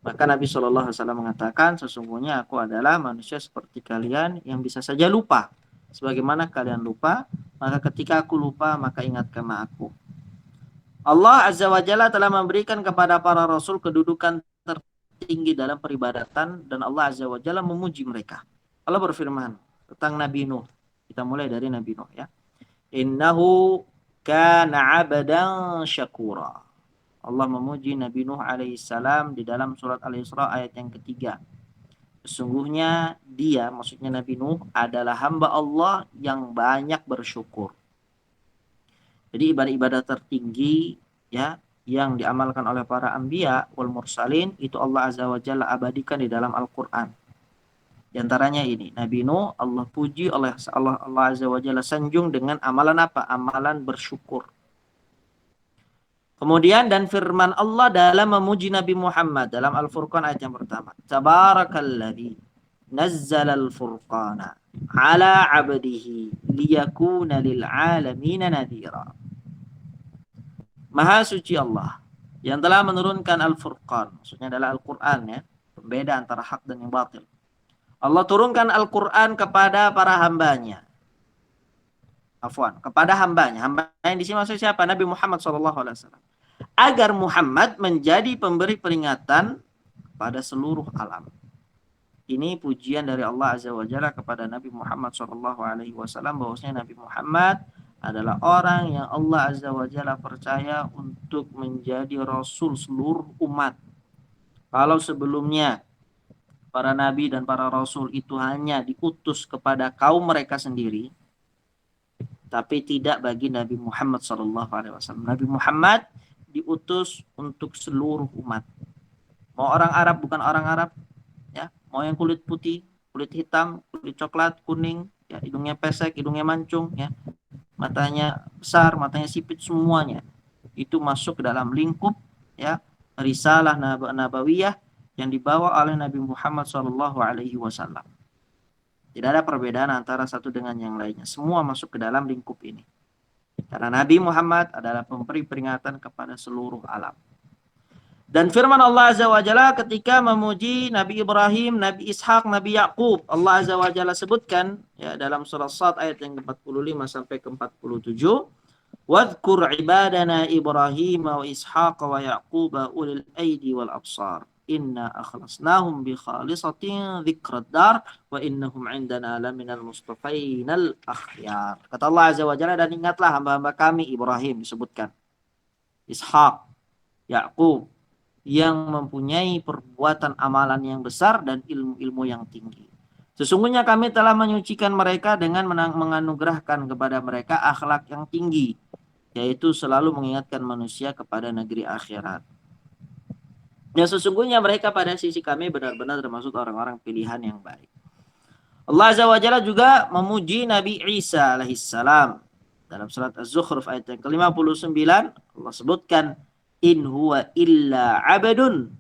maka Nabi SAW mengatakan, sesungguhnya aku adalah manusia seperti kalian yang bisa saja lupa. Sebagaimana kalian lupa, maka ketika aku lupa, maka ingatkanlah aku. Allah Azza wa Jalla telah memberikan kepada para rasul kedudukan tinggi dalam peribadatan, dan Allah Azza wa Jalla memuji mereka. Allah berfirman tentang Nabi Nuh. Kita mulai dari Nabi Nuh Innahu kana 'abdan syakura. Allah memuji Nabi Nuh alaihissalam di dalam surat Al-Isra ayat yang ketiga. Sesungguhnya dia, maksudnya Nabi Nuh, adalah hamba Allah yang banyak bersyukur. Jadi ibadah-ibadah tertinggi ya yang diamalkan oleh para anbiya wal mursalin itu Allah Azza wa Jalla abadikan di dalam Al-Qur'an. Di antaranya ini, Nabi Nuh Allah puji oleh Allah Azza wa Jalla sanjung dengan amalan apa? Amalan bersyukur. Kemudian dan firman Allah dalam memuji Nabi Muhammad dalam Al-Furqan ayat yang pertama. Tabarakalladzi nazzalal furqana ala 'abdihi liyakuna lil 'alamin nadhira. Maha suci Allah yang telah menurunkan Al-Furqan, maksudnya adalah Al-Qur'an ya, pembeda antara hak dan yang batil. Allah turunkan Al-Quran kepada para hambanya. Afwan, kepada hambanya. Hamba yang di sini maksudnya siapa? Nabi Muhammad SAW. Agar Muhammad menjadi pemberi peringatan pada seluruh alam. Ini pujian dari Allah Azza wa Jalla kepada Nabi Muhammad SAW, bahwasanya Nabi Muhammad adalah orang yang Allah Azza wa Jalla percaya untuk menjadi Rasul seluruh umat. Kalau sebelumnya para nabi dan para rasul itu hanya diutus kepada kaum mereka sendiri, tapi tidak bagi Nabi Muhammad SAW. Nabi Muhammad diutus untuk seluruh umat. Mau orang Arab bukan orang Arab, ya, mau yang kulit putih, kulit hitam, kulit coklat, kuning, ya, hidungnya pesek, hidungnya mancung, ya, matanya besar, matanya sipit, semuanya itu masuk ke dalam lingkup ya risalah nabawiyah yang dibawa oleh Nabi Muhammad SAW. Tidak ada perbedaan antara satu dengan yang lainnya. Semua masuk ke dalam lingkup ini. Karena Nabi Muhammad adalah pemberi peringatan kepada seluruh alam. Dan firman Allah Azza wa Jalla ketika memuji Nabi Ibrahim, Nabi Ishak, Nabi Yakub, Allah Azza wa Jalla sebutkan ya dalam surah Sad ayat yang ke-45 sampai ke-47, "Wadhkur ibadana Ibrahim wa Ishaq wa Yaqub ulil aidi wal absar. Inna akhlasnahum bi khalisatin dzikrad dar wa innahum 'indana laminal mustafainal akhyar." Kata Allah Azza wa Jalla, dan ingatlah hamba-hamba kami Ibrahim disebutkan, Ishak, Yakub, yang mempunyai perbuatan amalan yang besar dan ilmu-ilmu yang tinggi. Sesungguhnya kami telah menyucikan mereka dengan menganugerahkan kepada mereka akhlak yang tinggi, yaitu selalu mengingatkan manusia kepada negeri akhirat. Dan sesungguhnya mereka pada sisi kami benar-benar termasuk orang-orang pilihan yang baik. Allah Azza wa Jalla juga memuji Nabi Isa alaihissalam. Dalam surat Az-Zukhruf ayat yang ke-59 Allah sebutkan, "In huwa illa 'abdun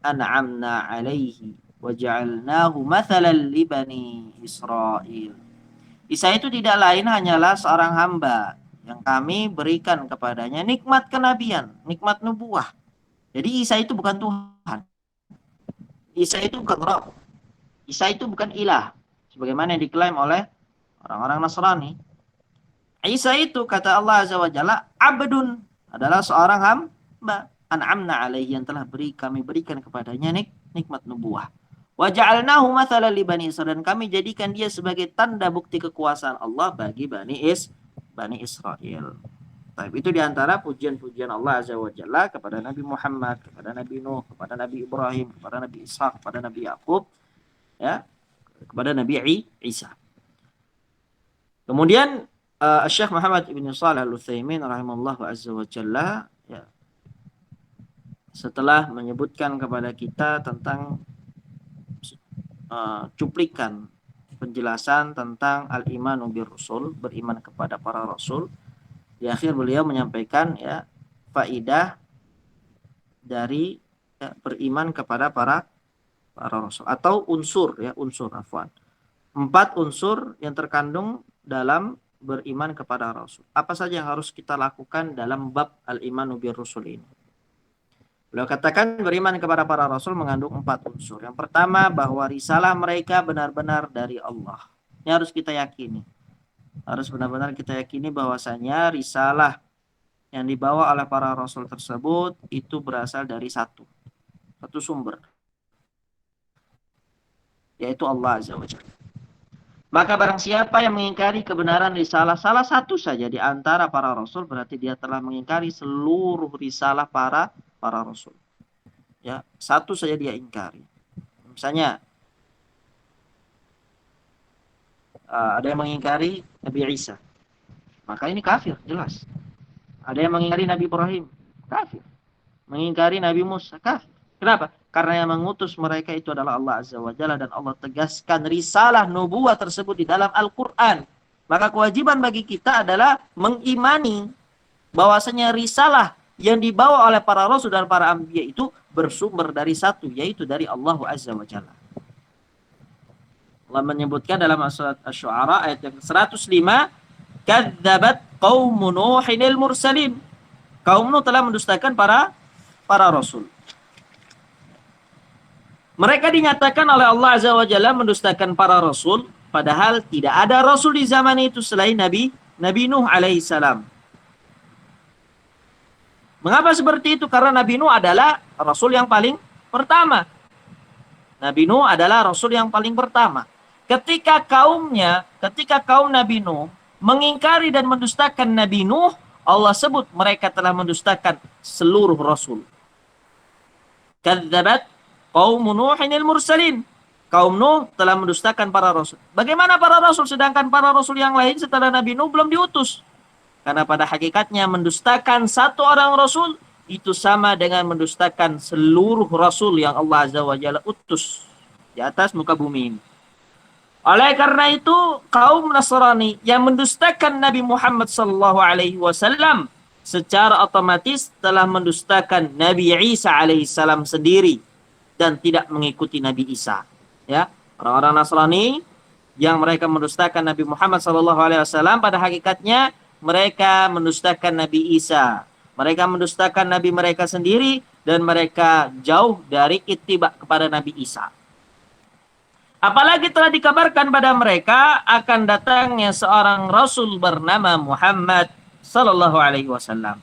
an'amna 'alaihi wa ja'alnahu mathalan li bani Israil." Isa itu tidak lain hanyalah seorang hamba yang kami berikan kepadanya nikmat kenabian, nikmat nubuah. Jadi Isa itu bukan Tuhan. Isa itu bukan Rabb. Isa itu bukan ilah. Sebagaimana yang diklaim oleh orang-orang Nasrani. Isa itu kata Allah Azza wa Jalla, abdun, adalah seorang hamba. An'amna alaihi, yang telah kami berikan kepadanya nikmat nubuah. Wa ja'alnahu mathalan li bani Israil, dan kami jadikan dia sebagai tanda bukti kekuasaan Allah bagi Bani Israel. Tapi itu diantara pujian-pujian Allah Azza wa Jalla kepada Nabi Muhammad, kepada Nabi Nuh, kepada Nabi Ibrahim, kepada Nabi Ishak, kepada Nabi Yakub, ya, kepada Nabi Isa. Kemudian Syekh Muhammad Ibn Shalih Al-Utsaimin rahimahullah azza wa jalla ya, setelah menyebutkan kepada kita tentang cuplikan penjelasan tentang al-imanu bir rusul, beriman kepada para rasul, di akhir beliau menyampaikan ya faidah dari ya, beriman kepada para rasul atau unsur 4 unsur yang terkandung dalam beriman kepada rasul. Apa saja yang harus kita lakukan dalam bab al-imanu bir rusul ini? Beliau katakan beriman kepada para rasul mengandung 4 unsur. Yang pertama, bahwa risalah mereka benar-benar dari Allah. Ini harus kita yakini. Harus benar-benar kita yakini bahwasanya risalah yang dibawa oleh para rasul tersebut itu berasal dari satu sumber, yaitu Allah Azza wa Jalla. Maka barang siapa yang mengingkari kebenaran risalah salah satu saja di antara para rasul, berarti dia telah mengingkari seluruh risalah para rasul. Ya, satu saja dia ingkari. Misalnya ada yang mengingkari Nabi Isa, maka ini kafir jelas. Ada yang mengingkari Nabi Ibrahim, kafir. Mengingkari Nabi Musa, kafir. Kenapa? Karena yang mengutus mereka itu adalah Allah Azza wa Jalla, dan Allah tegaskan risalah nubuwah tersebut di dalam Al-Quran. Maka kewajiban bagi kita adalah mengimani bahwasanya risalah yang dibawa oleh para rasul dan para anbiya itu bersumber dari satu, yaitu dari Allah Azza wa Jalla. Allah menyebutkan dalam surat Asy-Syu'ara ayat yang 105, kadzabat qaumun Nuhinil mursalin. Kaum Nuh telah mendustakan para rasul. Mereka dinyatakan oleh Allah Azza wa Jalla mendustakan para rasul, padahal tidak ada rasul di zaman itu selain Nabi Nuh alaihissalam. Mengapa seperti itu? Karena Nabi Nuh adalah rasul yang paling pertama. Nabi Nuh adalah rasul yang paling pertama. Ketika kaum Nabi Nuh mengingkari dan mendustakan Nabi Nuh, Allah sebut mereka telah mendustakan seluruh rasul. Kadzabat qaumun Nuhinil mursalin. Kaum Nuh telah mendustakan para rasul. Bagaimana para rasul sedangkan para rasul yang lain setelah Nabi Nuh belum diutus? Karena pada hakikatnya mendustakan satu orang rasul itu sama dengan mendustakan seluruh rasul yang Allah Azza wa Jalla utus di atas muka bumi ini. Oleh karena itu, kaum Nasrani yang mendustakan Nabi Muhammad sallallahu alaihi wasallam secara otomatis telah mendustakan Nabi Isa alaihissalam sendiri dan tidak mengikuti Nabi Isa. Ya, orang-orang Nasrani yang mereka mendustakan Nabi Muhammad sallallahu alaihi wasallam pada hakikatnya mereka mendustakan Nabi Isa. Mereka mendustakan Nabi mereka sendiri dan mereka jauh dari ittiba kepada Nabi Isa. Apalagi telah dikabarkan pada mereka akan datangnya seorang Rasul bernama Muhammad sallallahu alaihi wasallam.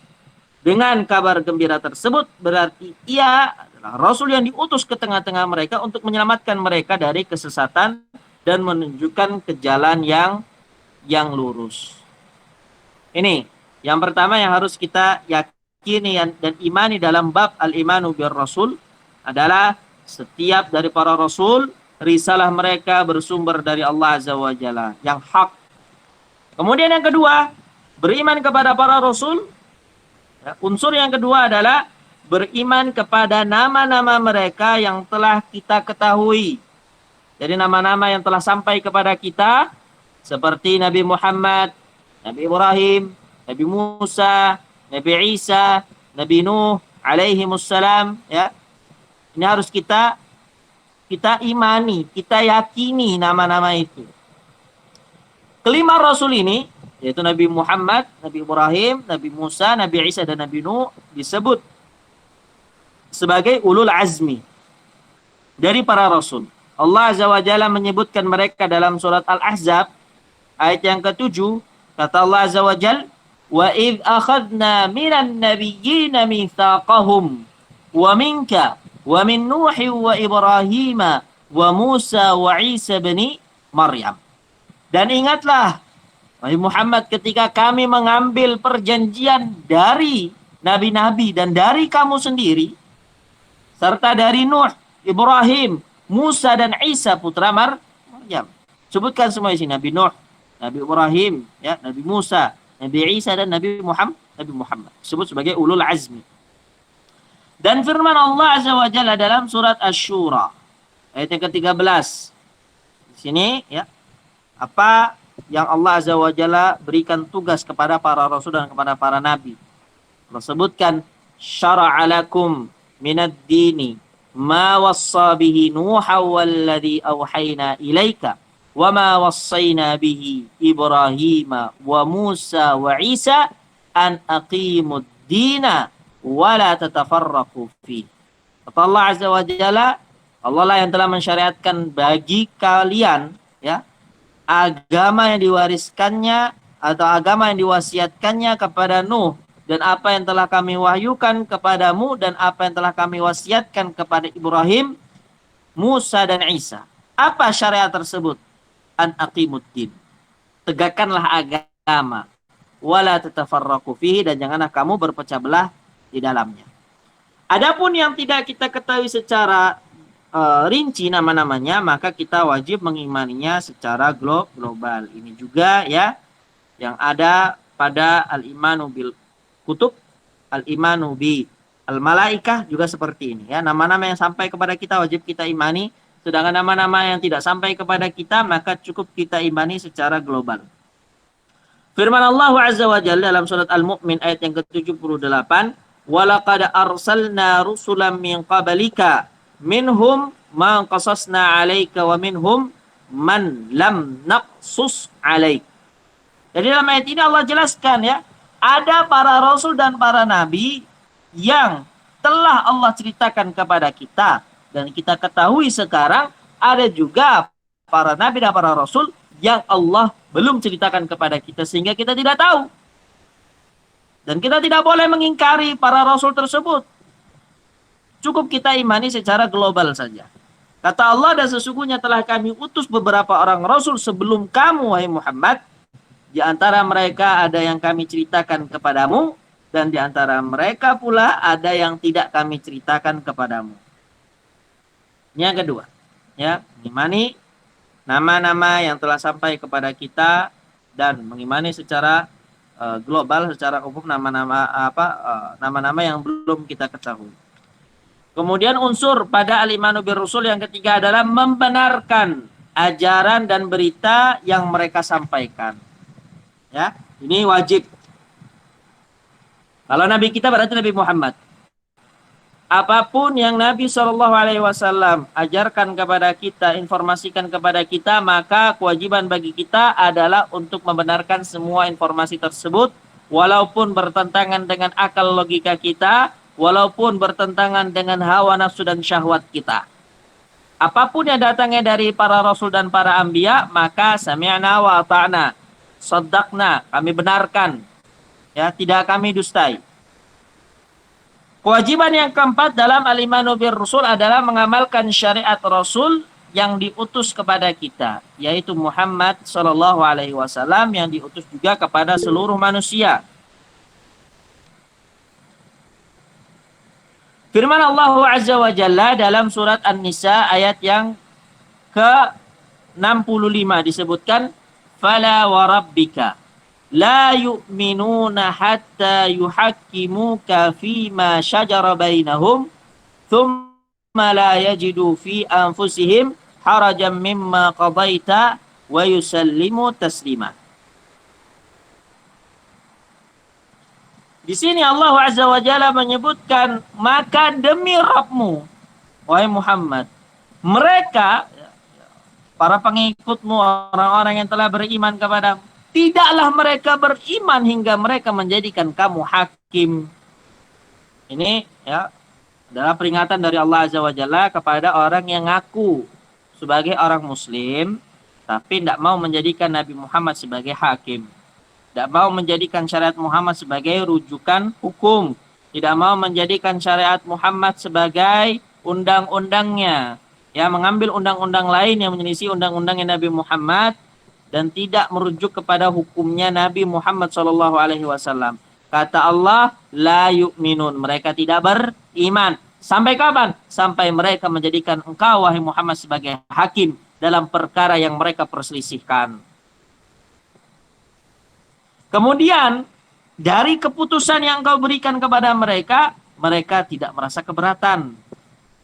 Dengan kabar gembira tersebut berarti ia adalah Rasul yang diutus ke tengah-tengah mereka untuk menyelamatkan mereka dari kesesatan dan menunjukkan ke jalan yang lurus. Ini yang pertama yang harus kita yakini dan imani dalam bab al-imanu bir Rasul adalah setiap dari para Rasul risalah mereka bersumber dari Allah Azza wa Jalla yang hak. Kemudian yang kedua, beriman kepada para rasul. Ya, unsur yang kedua adalah beriman kepada nama-nama mereka yang telah kita ketahui. Jadi nama-nama yang telah sampai kepada kita seperti Nabi Muhammad, Nabi Ibrahim, Nabi Musa, Nabi Isa, Nabi Nuh alaihi wassalam, ya. Ini harus kita imani, kita yakini nama-nama itu. Kelima Rasul ini, yaitu Nabi Muhammad, Nabi Ibrahim, Nabi Musa, Nabi Isa, dan Nabi Nuh disebut sebagai ulul azmi dari para Rasul. Allah Azza wa Jalla menyebutkan mereka dalam surat Al-Ahzab, ayat yang ke-7, kata Allah Azza wa Jalla, wa idh akhadna minan nabiyyina mitsaqahum wa minka wa min Nuhi wa Ibrahim wa Musa wa Isa bin Maryam. Dan ingatlah Nabi Muhammad ketika kami mengambil perjanjian dari nabi-nabi dan dari kamu sendiri serta dari Nuh, Ibrahim, Musa dan Isa putra Maryam. Sebutkan semua isi Nabi Nuh, Nabi Ibrahim, ya, Nabi Musa, Nabi Isa dan Nabi Muhammad. Sebut sebagai ulul azmi. Dan firman Allah Azza wa Jalla dalam surat Asy-Syura ayat yang ke-13. Di sini ya, apa yang Allah Azza wa Jalla berikan tugas kepada para rasul dan kepada para nabi. Allah sebutkan syara'a lakum minad dini ma wassa bihi Nuha walladzi auhayna ilaika wa ma wassayna bihi Ibrahim wa Musa wa Isa an aqimud dina wala tatafarraqu fi. Kata Allah Azza wa Jalla, Allah lah yang telah mensyariatkan bagi kalian ya agama yang diwariskannya atau agama yang diwasiatkannya kepada Nuh, dan apa yang telah kami wahyukan kepadamu dan apa yang telah kami wasiatkan kepada Ibrahim, Musa dan Isa. Apa syariat tersebut? An aqimuddin. Tegakkanlah agama. Wala tatafarraqu fihi, dan janganlah kamu berpecah belah di dalamnya. Adapun yang tidak kita ketahui secara rinci nama-namanya, maka kita wajib mengimaninya secara global. Ini juga ya yang ada pada al-imanu bil kutub, al-imanu bi al-malaikah juga seperti ini ya. Nama-nama yang sampai kepada kita wajib kita imani, sedangkan nama-nama yang tidak sampai kepada kita maka cukup kita imani secara global. Firman Allah Azza wa Jalla dalam surat Al-Mu'min ayat yang ke-78, "Walaqad arsalna rusulan min qablika minhum man qasasna 'alaika wa minhum man lam naqsus 'alaik." Jadi dalam ayat ini Allah jelaskan ya, ada para rasul dan para nabi yang telah Allah ceritakan kepada kita dan kita ketahui sekarang ada juga para nabi dan para rasul yang Allah belum ceritakan kepada kita sehingga kita tidak tahu. Dan kita tidak boleh mengingkari para rasul tersebut. Cukup kita imani secara global saja. Kata Allah, dan sesungguhnya telah kami utus beberapa orang rasul sebelum kamu, wahai Muhammad. Di antara mereka ada yang kami ceritakan kepadamu, dan di antara mereka pula ada yang tidak kami ceritakan kepadamu. Ini yang kedua. Ya, imani nama-nama yang telah sampai kepada kita dan mengimani secara global, secara umum nama-nama yang belum kita ketahui. Kemudian unsur pada al-imanu bir rusul yang ketiga adalah membenarkan ajaran dan berita yang mereka sampaikan. Ya, ini wajib. Kalau nabi kita berarti Nabi Muhammad. Apapun yang Nabi SAW ajarkan kepada kita, informasikan kepada kita, maka kewajiban bagi kita adalah untuk membenarkan semua informasi tersebut, walaupun bertentangan dengan akal logika kita, walaupun bertentangan dengan hawa nafsu dan syahwat kita. Apapun yang datangnya dari para rasul dan para anbiya, maka sami'na wa ata'na, saddaqna, kami benarkan, ya, tidak kami dustai. Kewajiban yang keempat dalam al-imanu bir rusul adalah mengamalkan syariat Rasul yang diutus kepada kita, yaitu Muhammad Shallallahu Alaihi Wasallam yang diutus juga kepada seluruh manusia. Firman Allah Azza wa Jalla dalam surat An-Nisa ayat yang ke-65 disebutkan, "Fala wa rabbika la yu'minuna hatta yuhakkimuka fima syajara bainahum thumma la yajidu fi anfusihim harajan mimma qadaita wa yusallimu taslima." Di sini Allah Azza wa Jalla menyebutkan, maka demi Rabbmu, wahai Muhammad, mereka, para pengikutmu, orang-orang yang telah beriman kepadamu, tidaklah mereka beriman hingga mereka menjadikan kamu hakim. Ini ya adalah peringatan dari Allah Azza wa Jalla kepada orang yang ngaku sebagai orang muslim tapi tidak mau menjadikan Nabi Muhammad sebagai hakim. Tidak mau menjadikan syariat Muhammad sebagai rujukan hukum. Tidak mau menjadikan syariat Muhammad sebagai undang-undangnya. Ya, mengambil undang-undang lain yang menyelisih undang-undangnya Nabi Muhammad dan tidak merujuk kepada hukumnya Nabi Muhammad SAW. Kata Allah, la yu'minun, mereka tidak beriman. Sampai kapan? Sampai mereka menjadikan engkau, wahai Muhammad, sebagai hakim dalam perkara yang mereka perselisihkan. Kemudian, dari keputusan yang engkau berikan kepada mereka, mereka tidak merasa keberatan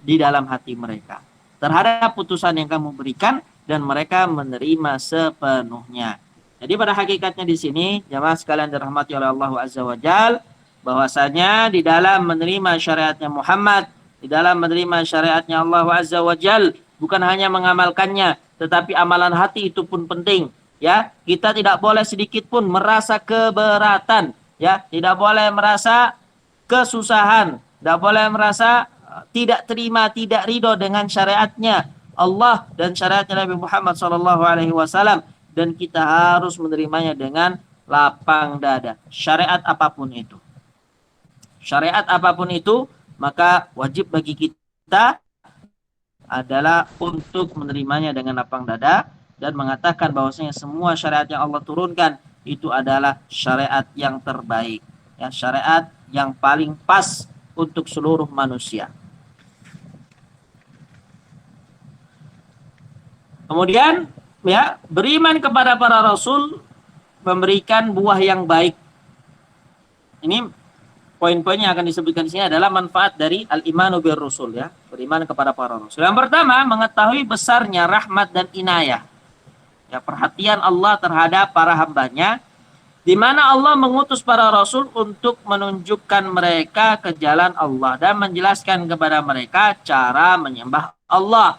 di dalam hati mereka terhadap putusan yang kamu berikan, dan mereka menerima sepenuhnya. Jadi pada hakikatnya di sini, jamaah sekalian dirahmati oleh Allah Azza wa Jalla, bahwasanya di dalam menerima syariatnya Muhammad, di dalam menerima syariatnya Allah Azza wa Jalla, bukan hanya mengamalkannya, tetapi amalan hati itu pun penting. Ya, kita tidak boleh sedikit pun merasa keberatan, ya, tidak boleh merasa kesusahan, tidak boleh merasa tidak terima, tidak ridho dengan syariatnya Allah dan syariatnya Nabi Muhammad SAW, dan kita harus menerimanya dengan lapang dada. Syariat apapun itu, maka wajib bagi kita adalah untuk menerimanya dengan lapang dada dan mengatakan bahwasanya semua syariat yang Allah turunkan itu adalah syariat yang terbaik, ya, syariat yang paling pas untuk seluruh manusia. Kemudian ya, beriman kepada para rasul memberikan buah yang baik. Ini poin-poin yang akan disebutkan di sini adalah manfaat dari al-imanu bir rusul ya, beriman kepada para rasul. Yang pertama, mengetahui besarnya rahmat dan inayah. Ya, perhatian Allah terhadap para hambanya, di mana Allah mengutus para rasul untuk menunjukkan mereka ke jalan Allah dan menjelaskan kepada mereka cara menyembah Allah.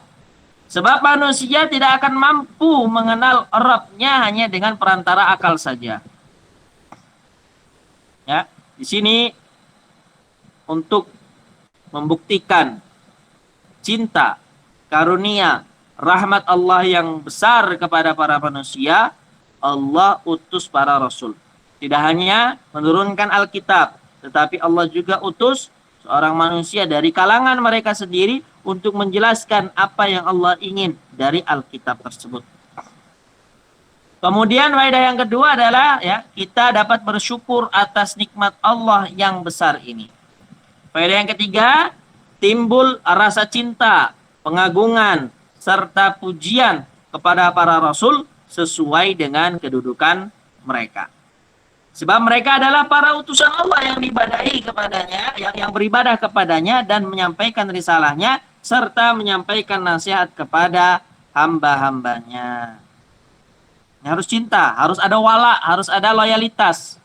Sebab manusia tidak akan mampu mengenal Rabb-nya hanya dengan perantara akal saja. Ya, di sini untuk membuktikan cinta, karunia, rahmat Allah yang besar kepada para manusia, Allah utus para rasul. Tidak hanya menurunkan Alkitab, tetapi Allah juga utus seorang manusia dari kalangan mereka sendiri untuk menjelaskan apa yang Allah ingin dari Alkitab tersebut. Kemudian faedah yang kedua adalah ya, kita dapat bersyukur atas nikmat Allah yang besar ini. Faedah yang ketiga, timbul rasa cinta, pengagungan, serta pujian kepada para rasul sesuai dengan kedudukan mereka. Sebab mereka adalah para utusan Allah yang diibadahi kepadanya, yang beribadah kepadanya dan menyampaikan risalahnya, serta menyampaikan nasihat kepada hamba-hambanya. Harus cinta, harus ada wala, harus ada loyalitas.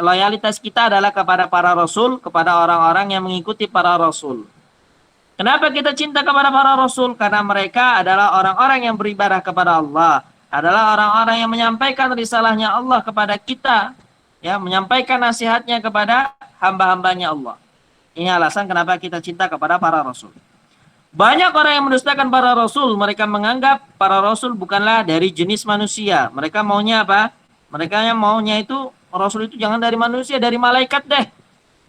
Loyalitas kita adalah kepada para rasul, kepada orang-orang yang mengikuti para rasul. Kenapa kita cinta kepada para rasul? Karena mereka adalah orang-orang yang beribadah kepada Allah, adalah orang-orang yang menyampaikan risalahnya Allah kepada kita, ya, menyampaikan nasihatnya kepada hamba-hambanya Allah. Ini alasan kenapa kita cinta kepada para rasul. Banyak orang yang mendustakan para rasul. Mereka menganggap para rasul bukanlah dari jenis manusia. Mereka maunya apa? Mereka yang maunya itu rasul itu jangan dari manusia, dari malaikat deh.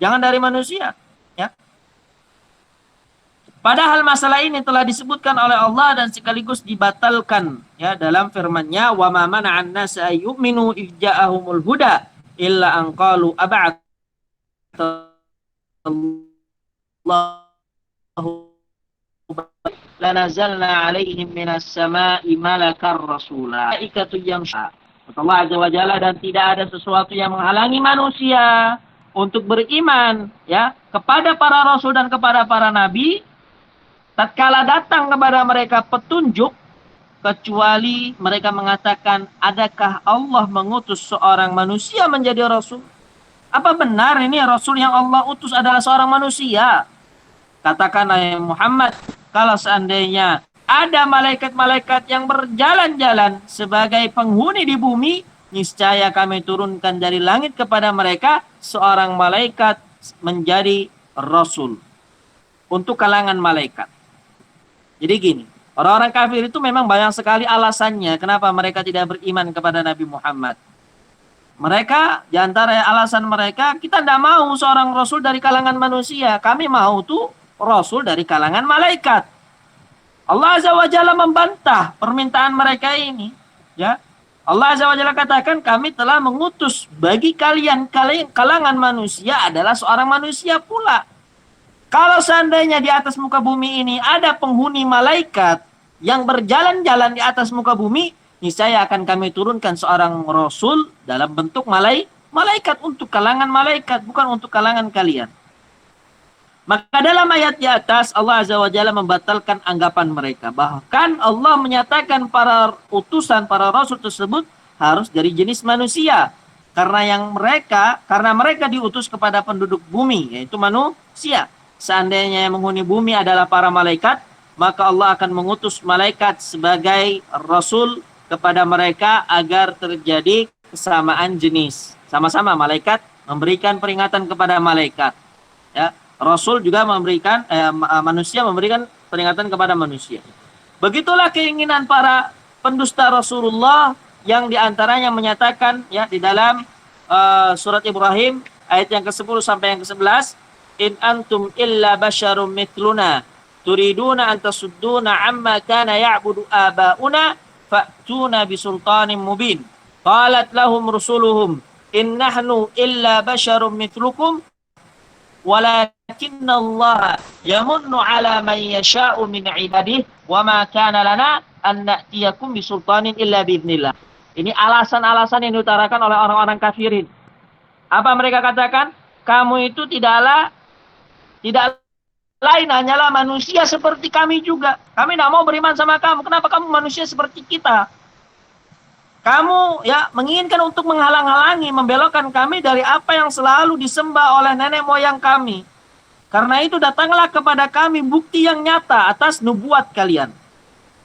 Jangan dari manusia. Ya. Padahal masalah ini telah disebutkan oleh Allah dan sekaligus dibatalkan ya dalam firman-Nya, wa ma mana'an nasa ayyuminu ijja'ahumul huda illa an qalu ab'atsallahu lanazalna alaihim minas sama'i malakar rasula. Ikatu yang Allah Azza wa Jalla, dan tidak ada sesuatu yang menghalangi manusia untuk beriman ya kepada para rasul dan kepada para nabi tatkala datang kepada mereka petunjuk, kecuali mereka mengatakan, adakah Allah mengutus seorang manusia menjadi rasul? Apa benar ini rasul yang Allah utus adalah seorang manusia? Katakanlah Muhammad, kalau seandainya ada malaikat-malaikat yang berjalan-jalan sebagai penghuni di bumi, niscaya kami turunkan dari langit kepada mereka seorang malaikat menjadi rasul untuk kalangan malaikat. Jadi gini, orang-orang kafir itu memang banyak sekali alasannya kenapa mereka tidak beriman kepada Nabi Muhammad. Mereka, di antara alasan mereka, kita tidak mau seorang rasul dari kalangan manusia. Kami mau tuh rasul dari kalangan malaikat. Allah Azza wa Jalla membantah permintaan mereka ini. Ya, Allah Azza wa Jalla katakan, kami telah mengutus bagi kalian kalangan manusia adalah seorang manusia pula. Kalau seandainya di atas muka bumi ini ada penghuni malaikat yang berjalan-jalan di atas muka bumi, niscaya akan kami turunkan seorang rasul dalam bentuk malaikat untuk kalangan malaikat, bukan untuk kalangan kalian. Maka dalam ayat di atas Allah Azza wa Jalla membatalkan anggapan mereka. Bahkan Allah menyatakan para utusan, para rasul tersebut harus dari jenis manusia. Karena mereka diutus kepada penduduk bumi, yaitu manusia. Seandainya yang menghuni bumi adalah para malaikat, maka Allah akan mengutus malaikat sebagai rasul kepada mereka agar terjadi kesamaan jenis. Sama-sama malaikat memberikan peringatan kepada malaikat. Ya. Rasul juga memberikan manusia memberikan peringatan kepada manusia. Begitulah keinginan para pendusta Rasulullah yang diantaranya menyatakan ya di dalam surat Ibrahim ayat yang ke-10 sampai yang ke-11, in antum illa basyarum mithluna turiduna an tasudduna amma kana ya'budu aba'una fa'tuna bisultanin mubin. Qalat lahum rusuluhum in nahnu illa basyarum mithlukum walakinna Allah yamunnu ala man yasha'u min ibadihi wa ma kana lana an na'tiyakum bisultanin illa biidznillah. Ini alasan-alasan yang diutarakan oleh orang-orang kafirin. Apa mereka katakan? Kamu itu tidak lain hanyalah manusia seperti kami juga. Kami tidak mau beriman sama kamu. Kenapa kamu manusia seperti kita? Kamu ya menginginkan untuk menghalang-halangi, membelokkan kami dari apa yang selalu disembah oleh nenek moyang kami. Karena itu datanglah kepada kami bukti yang nyata atas nubuat kalian.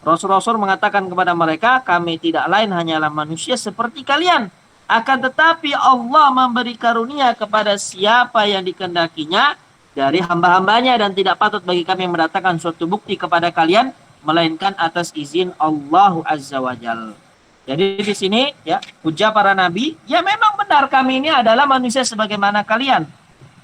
Rasul-rasul mengatakan kepada mereka, kami tidak lain hanyalah manusia seperti kalian. Akan tetapi Allah memberi karunia kepada siapa yang dikehendakinya dari hamba-hambanya, dan tidak patut bagi kami mendatangkan suatu bukti kepada kalian melainkan atas izin Allah Azza wa Jalla. Jadi di sini ya hujah para nabi, ya memang benar kami ini adalah manusia sebagaimana kalian.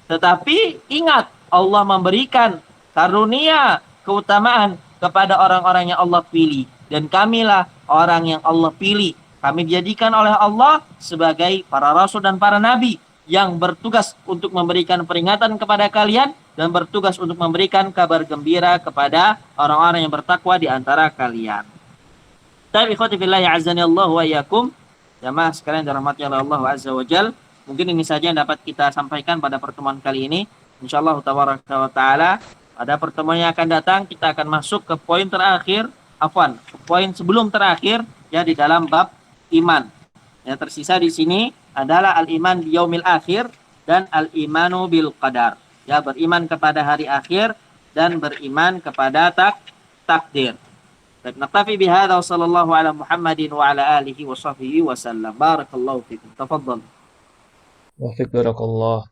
Tetapi ingat, Allah memberikan karunia keutamaan kepada orang-orang yang Allah pilih, dan kamilah orang yang Allah pilih. Kami dijadikan oleh Allah sebagai para rasul dan para nabi yang bertugas untuk memberikan peringatan kepada kalian dan bertugas untuk memberikan kabar gembira kepada orang-orang yang bertakwa di antara kalian. Tapi ikhwati fillah ya'azzani Allah wa iyyakum. Jamaah sekalian dirahmati oleh Allah Azza wa Jal. Mungkin ini saja yang dapat kita sampaikan pada pertemuan kali ini. Insyaallah tabaraka wa taala pada pertemuan yang akan datang kita akan masuk ke poin terakhir, poin sebelum terakhir ya di dalam bab iman. Yang tersisa di sini adalah al-iman biyaumil akhir dan al-imanu bil qadar. Ya, beriman kepada hari akhir dan beriman kepada takdir. نكتفي بهذا وصلى الله على محمد وعلى آله وصحبه وسلم بارك الله فيكم تفضل Wafik barakallah.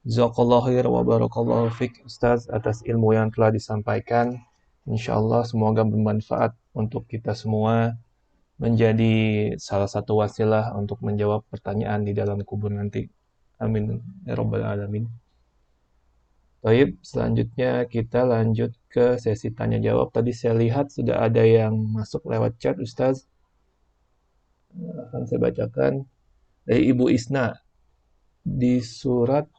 Jazakallahu khair wa barakallahu fik Ustaz atas ilmu yang telah disampaikan. Insyaallah semoga bermanfaat untuk kita semua, menjadi salah satu wasilah untuk menjawab pertanyaan di dalam kubur nanti. Amin ya rabbal alamin. Baik, selanjutnya kita lanjut ke sesi tanya jawab. Tadi saya lihat sudah ada yang masuk lewat chat, Ustaz. Akan saya bacakan dari Ibu Isna di surat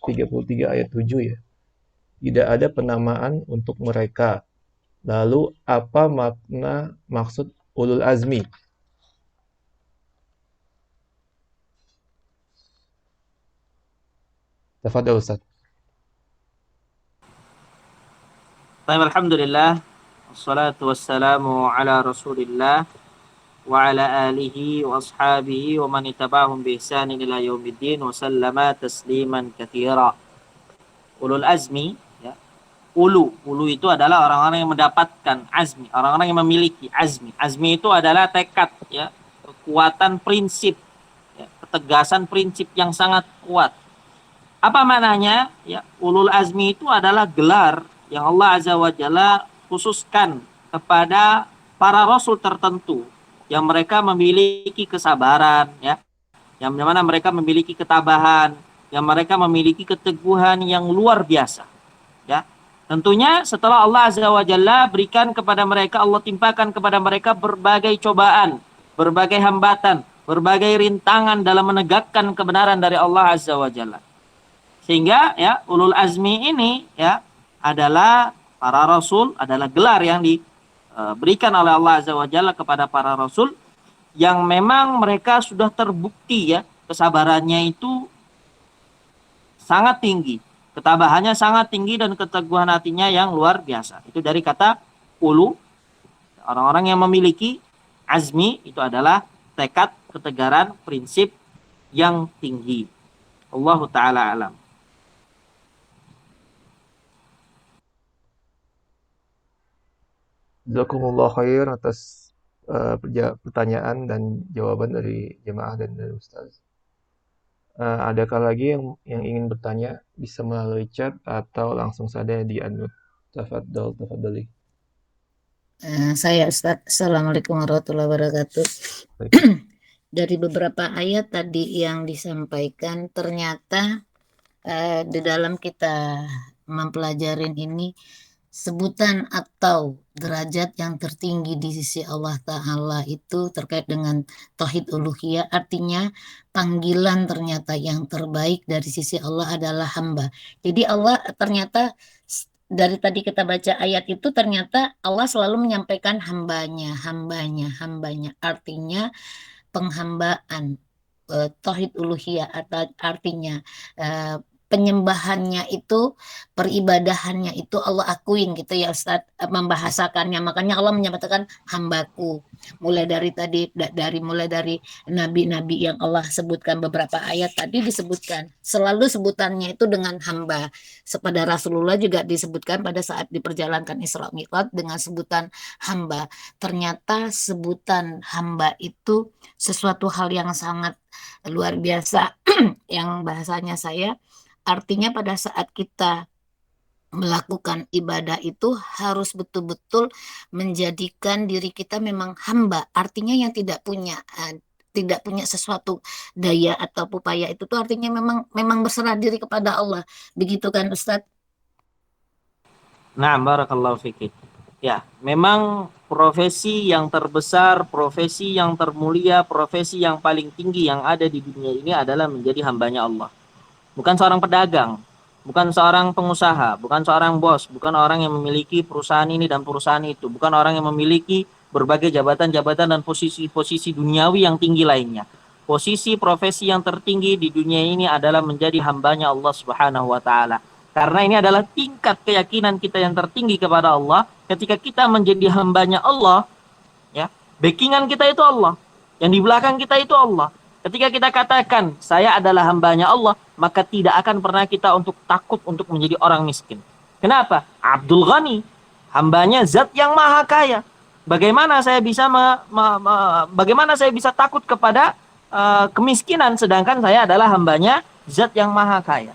33 ayat 7 ya. Tidak ada penamaan untuk mereka. Lalu apa makna maksud ulul azmi? Tafadhal Ustaz. Alhamdulillah wassalatu wassalamu ala rasulillah wa ala alihi wa ashabihi wa man ittaba'ahum bi ihsanin ila yaumiddin wa sallama tasliman katsira. Ulul azmi ya. Ulu itu adalah orang-orang yang mendapatkan azmi, orang-orang yang memiliki azmi. Azmi itu adalah tekad ya, kekuatan prinsip ya, ketegasan prinsip yang sangat kuat. Apa maknanya? Ya, ulul azmi itu adalah gelar yang Allah Azza wa Jalla khususkan kepada para rasul tertentu yang mereka memiliki kesabaran ya, yang mana mereka memiliki ketabahan, yang mereka memiliki keteguhan yang luar biasa ya. Tentunya setelah Allah Azza wa Jalla berikan kepada mereka, Allah timpakan kepada mereka berbagai cobaan, berbagai hambatan, berbagai rintangan dalam menegakkan kebenaran dari Allah Azza wa Jalla. Sehingga ya ulul azmi ini ya adalah para rasul, adalah gelar yang diberikan oleh Allah Azza wa Jalla kepada para rasul yang memang mereka sudah terbukti ya kesabarannya itu sangat tinggi, ketabahannya sangat tinggi dan keteguhan hatinya yang luar biasa. Itu dari kata ulu, orang-orang yang memiliki azmi itu adalah tekad, ketegaran, prinsip yang tinggi. Allahu taala alam. Jazakumullah khair atas pertanyaan dan jawaban dari jemaah dan dari Ustaz. Adakah lagi yang ingin bertanya, bisa melalui chat atau langsung saja di unmute. Tafadhali. Saya Ustaz. Assalamualaikum warahmatullahi wabarakatuh. Dari beberapa ayat tadi yang disampaikan, ternyata di dalam kita mempelajarin ini sebutan atau derajat yang tertinggi di sisi Allah Ta'ala itu terkait dengan tauhid uluhiyah, artinya panggilan ternyata yang terbaik dari sisi Allah adalah hamba. Jadi Allah ternyata dari tadi kita baca ayat itu ternyata Allah selalu menyampaikan hambanya, hambanya, hambanya. Artinya penghambaan, tauhid uluhiyah atau artinya eh, penyembahannya itu, peribadahannya itu Allah akuin gitu ya Ustaz, membahasakannya. Makanya Allah menyatakan hambaku. Mulai dari nabi-nabi yang Allah sebutkan beberapa ayat tadi disebutkan selalu sebutannya itu dengan hamba. Kepada Rasulullah juga disebutkan pada saat diperjalankan Isra Mi'raj dengan sebutan hamba. Ternyata sebutan hamba itu sesuatu hal yang sangat luar biasa yang bahasanya saya artinya pada saat kita melakukan ibadah itu harus betul-betul menjadikan diri kita memang hamba, artinya yang tidak punya sesuatu daya atau upaya itu tuh artinya memang memang berserah diri kepada Allah. Begitu kan Ustadz? Nah, barakallahu fikik. Ya, memang profesi yang terbesar, profesi yang termulia, profesi yang paling tinggi yang ada di dunia ini adalah menjadi hambanya Allah. Bukan seorang pedagang, bukan seorang pengusaha, bukan seorang bos, bukan orang yang memiliki perusahaan ini dan perusahaan itu, bukan orang yang memiliki berbagai jabatan-jabatan dan posisi-posisi duniawi yang tinggi lainnya. Posisi profesi yang tertinggi di dunia ini adalah menjadi hambanya Allah Subhanahu wa taala. Karena ini adalah tingkat keyakinan kita yang tertinggi kepada Allah. Ketika kita menjadi hambanya Allah, ya, backingan kita itu Allah. Yang di belakang kita itu Allah. Ketika kita katakan saya adalah hambanya Allah, maka tidak akan pernah kita untuk takut untuk menjadi orang miskin. Kenapa? Abdul Ghani, hambanya zat yang maha kaya. Bagaimana saya bisa bagaimana saya bisa takut kepada kemiskinan sedangkan saya adalah hambanya zat yang maha kaya.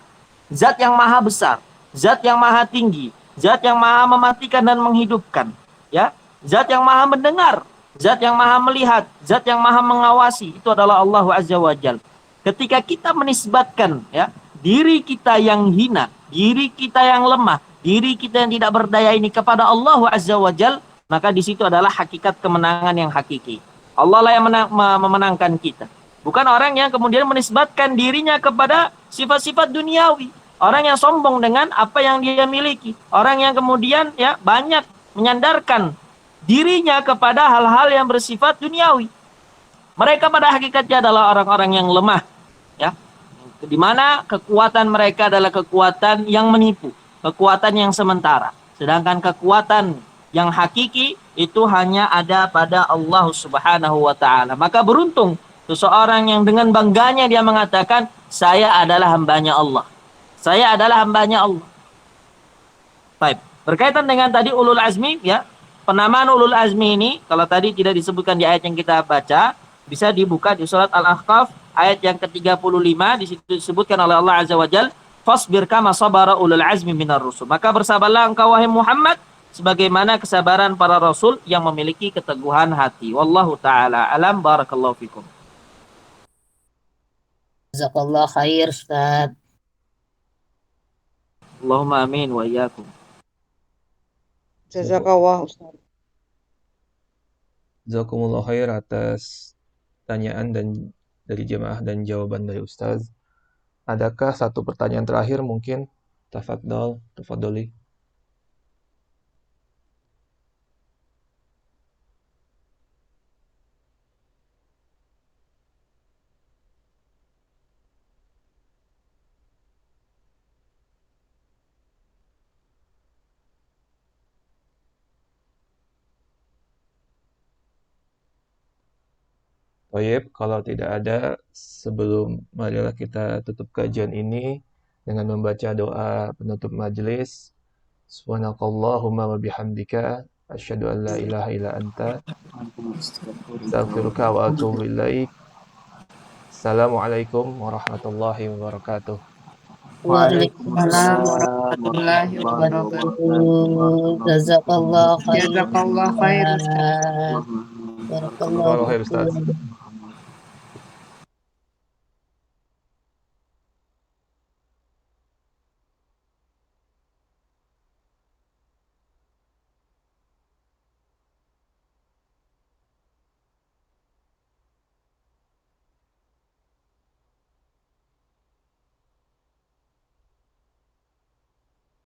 Zat yang maha besar, zat yang maha tinggi, zat yang maha mematikan dan menghidupkan, ya, zat yang maha mendengar, zat yang maha melihat, zat yang maha mengawasi, itu adalah Allah Azza wa Jal. Ketika kita menisbatkan, ya, diri kita yang hina, diri kita yang lemah, diri kita yang tidak berdaya ini kepada Allah Azza wa Jal, maka di situ adalah hakikat kemenangan yang hakiki. Allah lah yang memenangkan kita. Bukan orang yang kemudian menisbatkan dirinya kepada sifat-sifat duniawi. Orang yang sombong dengan apa yang dia miliki. Orang yang kemudian ya banyak menyandarkan dirinya kepada hal-hal yang bersifat duniawi. Mereka pada hakikatnya adalah orang-orang yang lemah, ya. Di mana kekuatan mereka adalah kekuatan yang menipu, kekuatan yang sementara. Sedangkan kekuatan yang hakiki itu hanya ada pada Allah Subhanahu wa taala. Maka beruntung seseorang yang dengan bangganya dia mengatakan, saya adalah hambanya Allah. Saya adalah hambanya Allah. Baik. Berkaitan dengan tadi ulul azmi, ya, penamaan ulul azmi ini, kalau tadi tidak disebutkan di ayat yang kita baca, bisa dibuka di surat Al-Ahqaf, ayat yang ke-35, di situ disebutkan oleh Allah Azza wa Jal, fasbir kama sabara ulul azmi minar rusul. Maka bersabarlah engkau wahai Muhammad, sebagaimana kesabaran para rasul yang memiliki keteguhan hati. Wallahu ta'ala alam, barakallahu fikum. Jazakallah khair Ustaz. Allahumma amin wa iyyakum. Jazakallah Ustaz. Jazakumullah khair atas pertanyaan dan dari jemaah dan jawaban dari Ustaz. Adakah satu pertanyaan terakhir mungkin? Tafadholi. Baik, kalau tidak ada, marilah kita tutup kajian ini dengan membaca doa penutup majelis. Subhanakallahumma wa bihamdika asyhadu an la ilaha illa anta astaghfiruka wa atubu ilaik. Assalamualaikum warahmatullahi wabarakatuh. Waalaikumsalam warahmatullahi wabarakatuh. Jazakallah khair. Jazakallah khair Ustaz. Barakallahu Ustaz. fikum.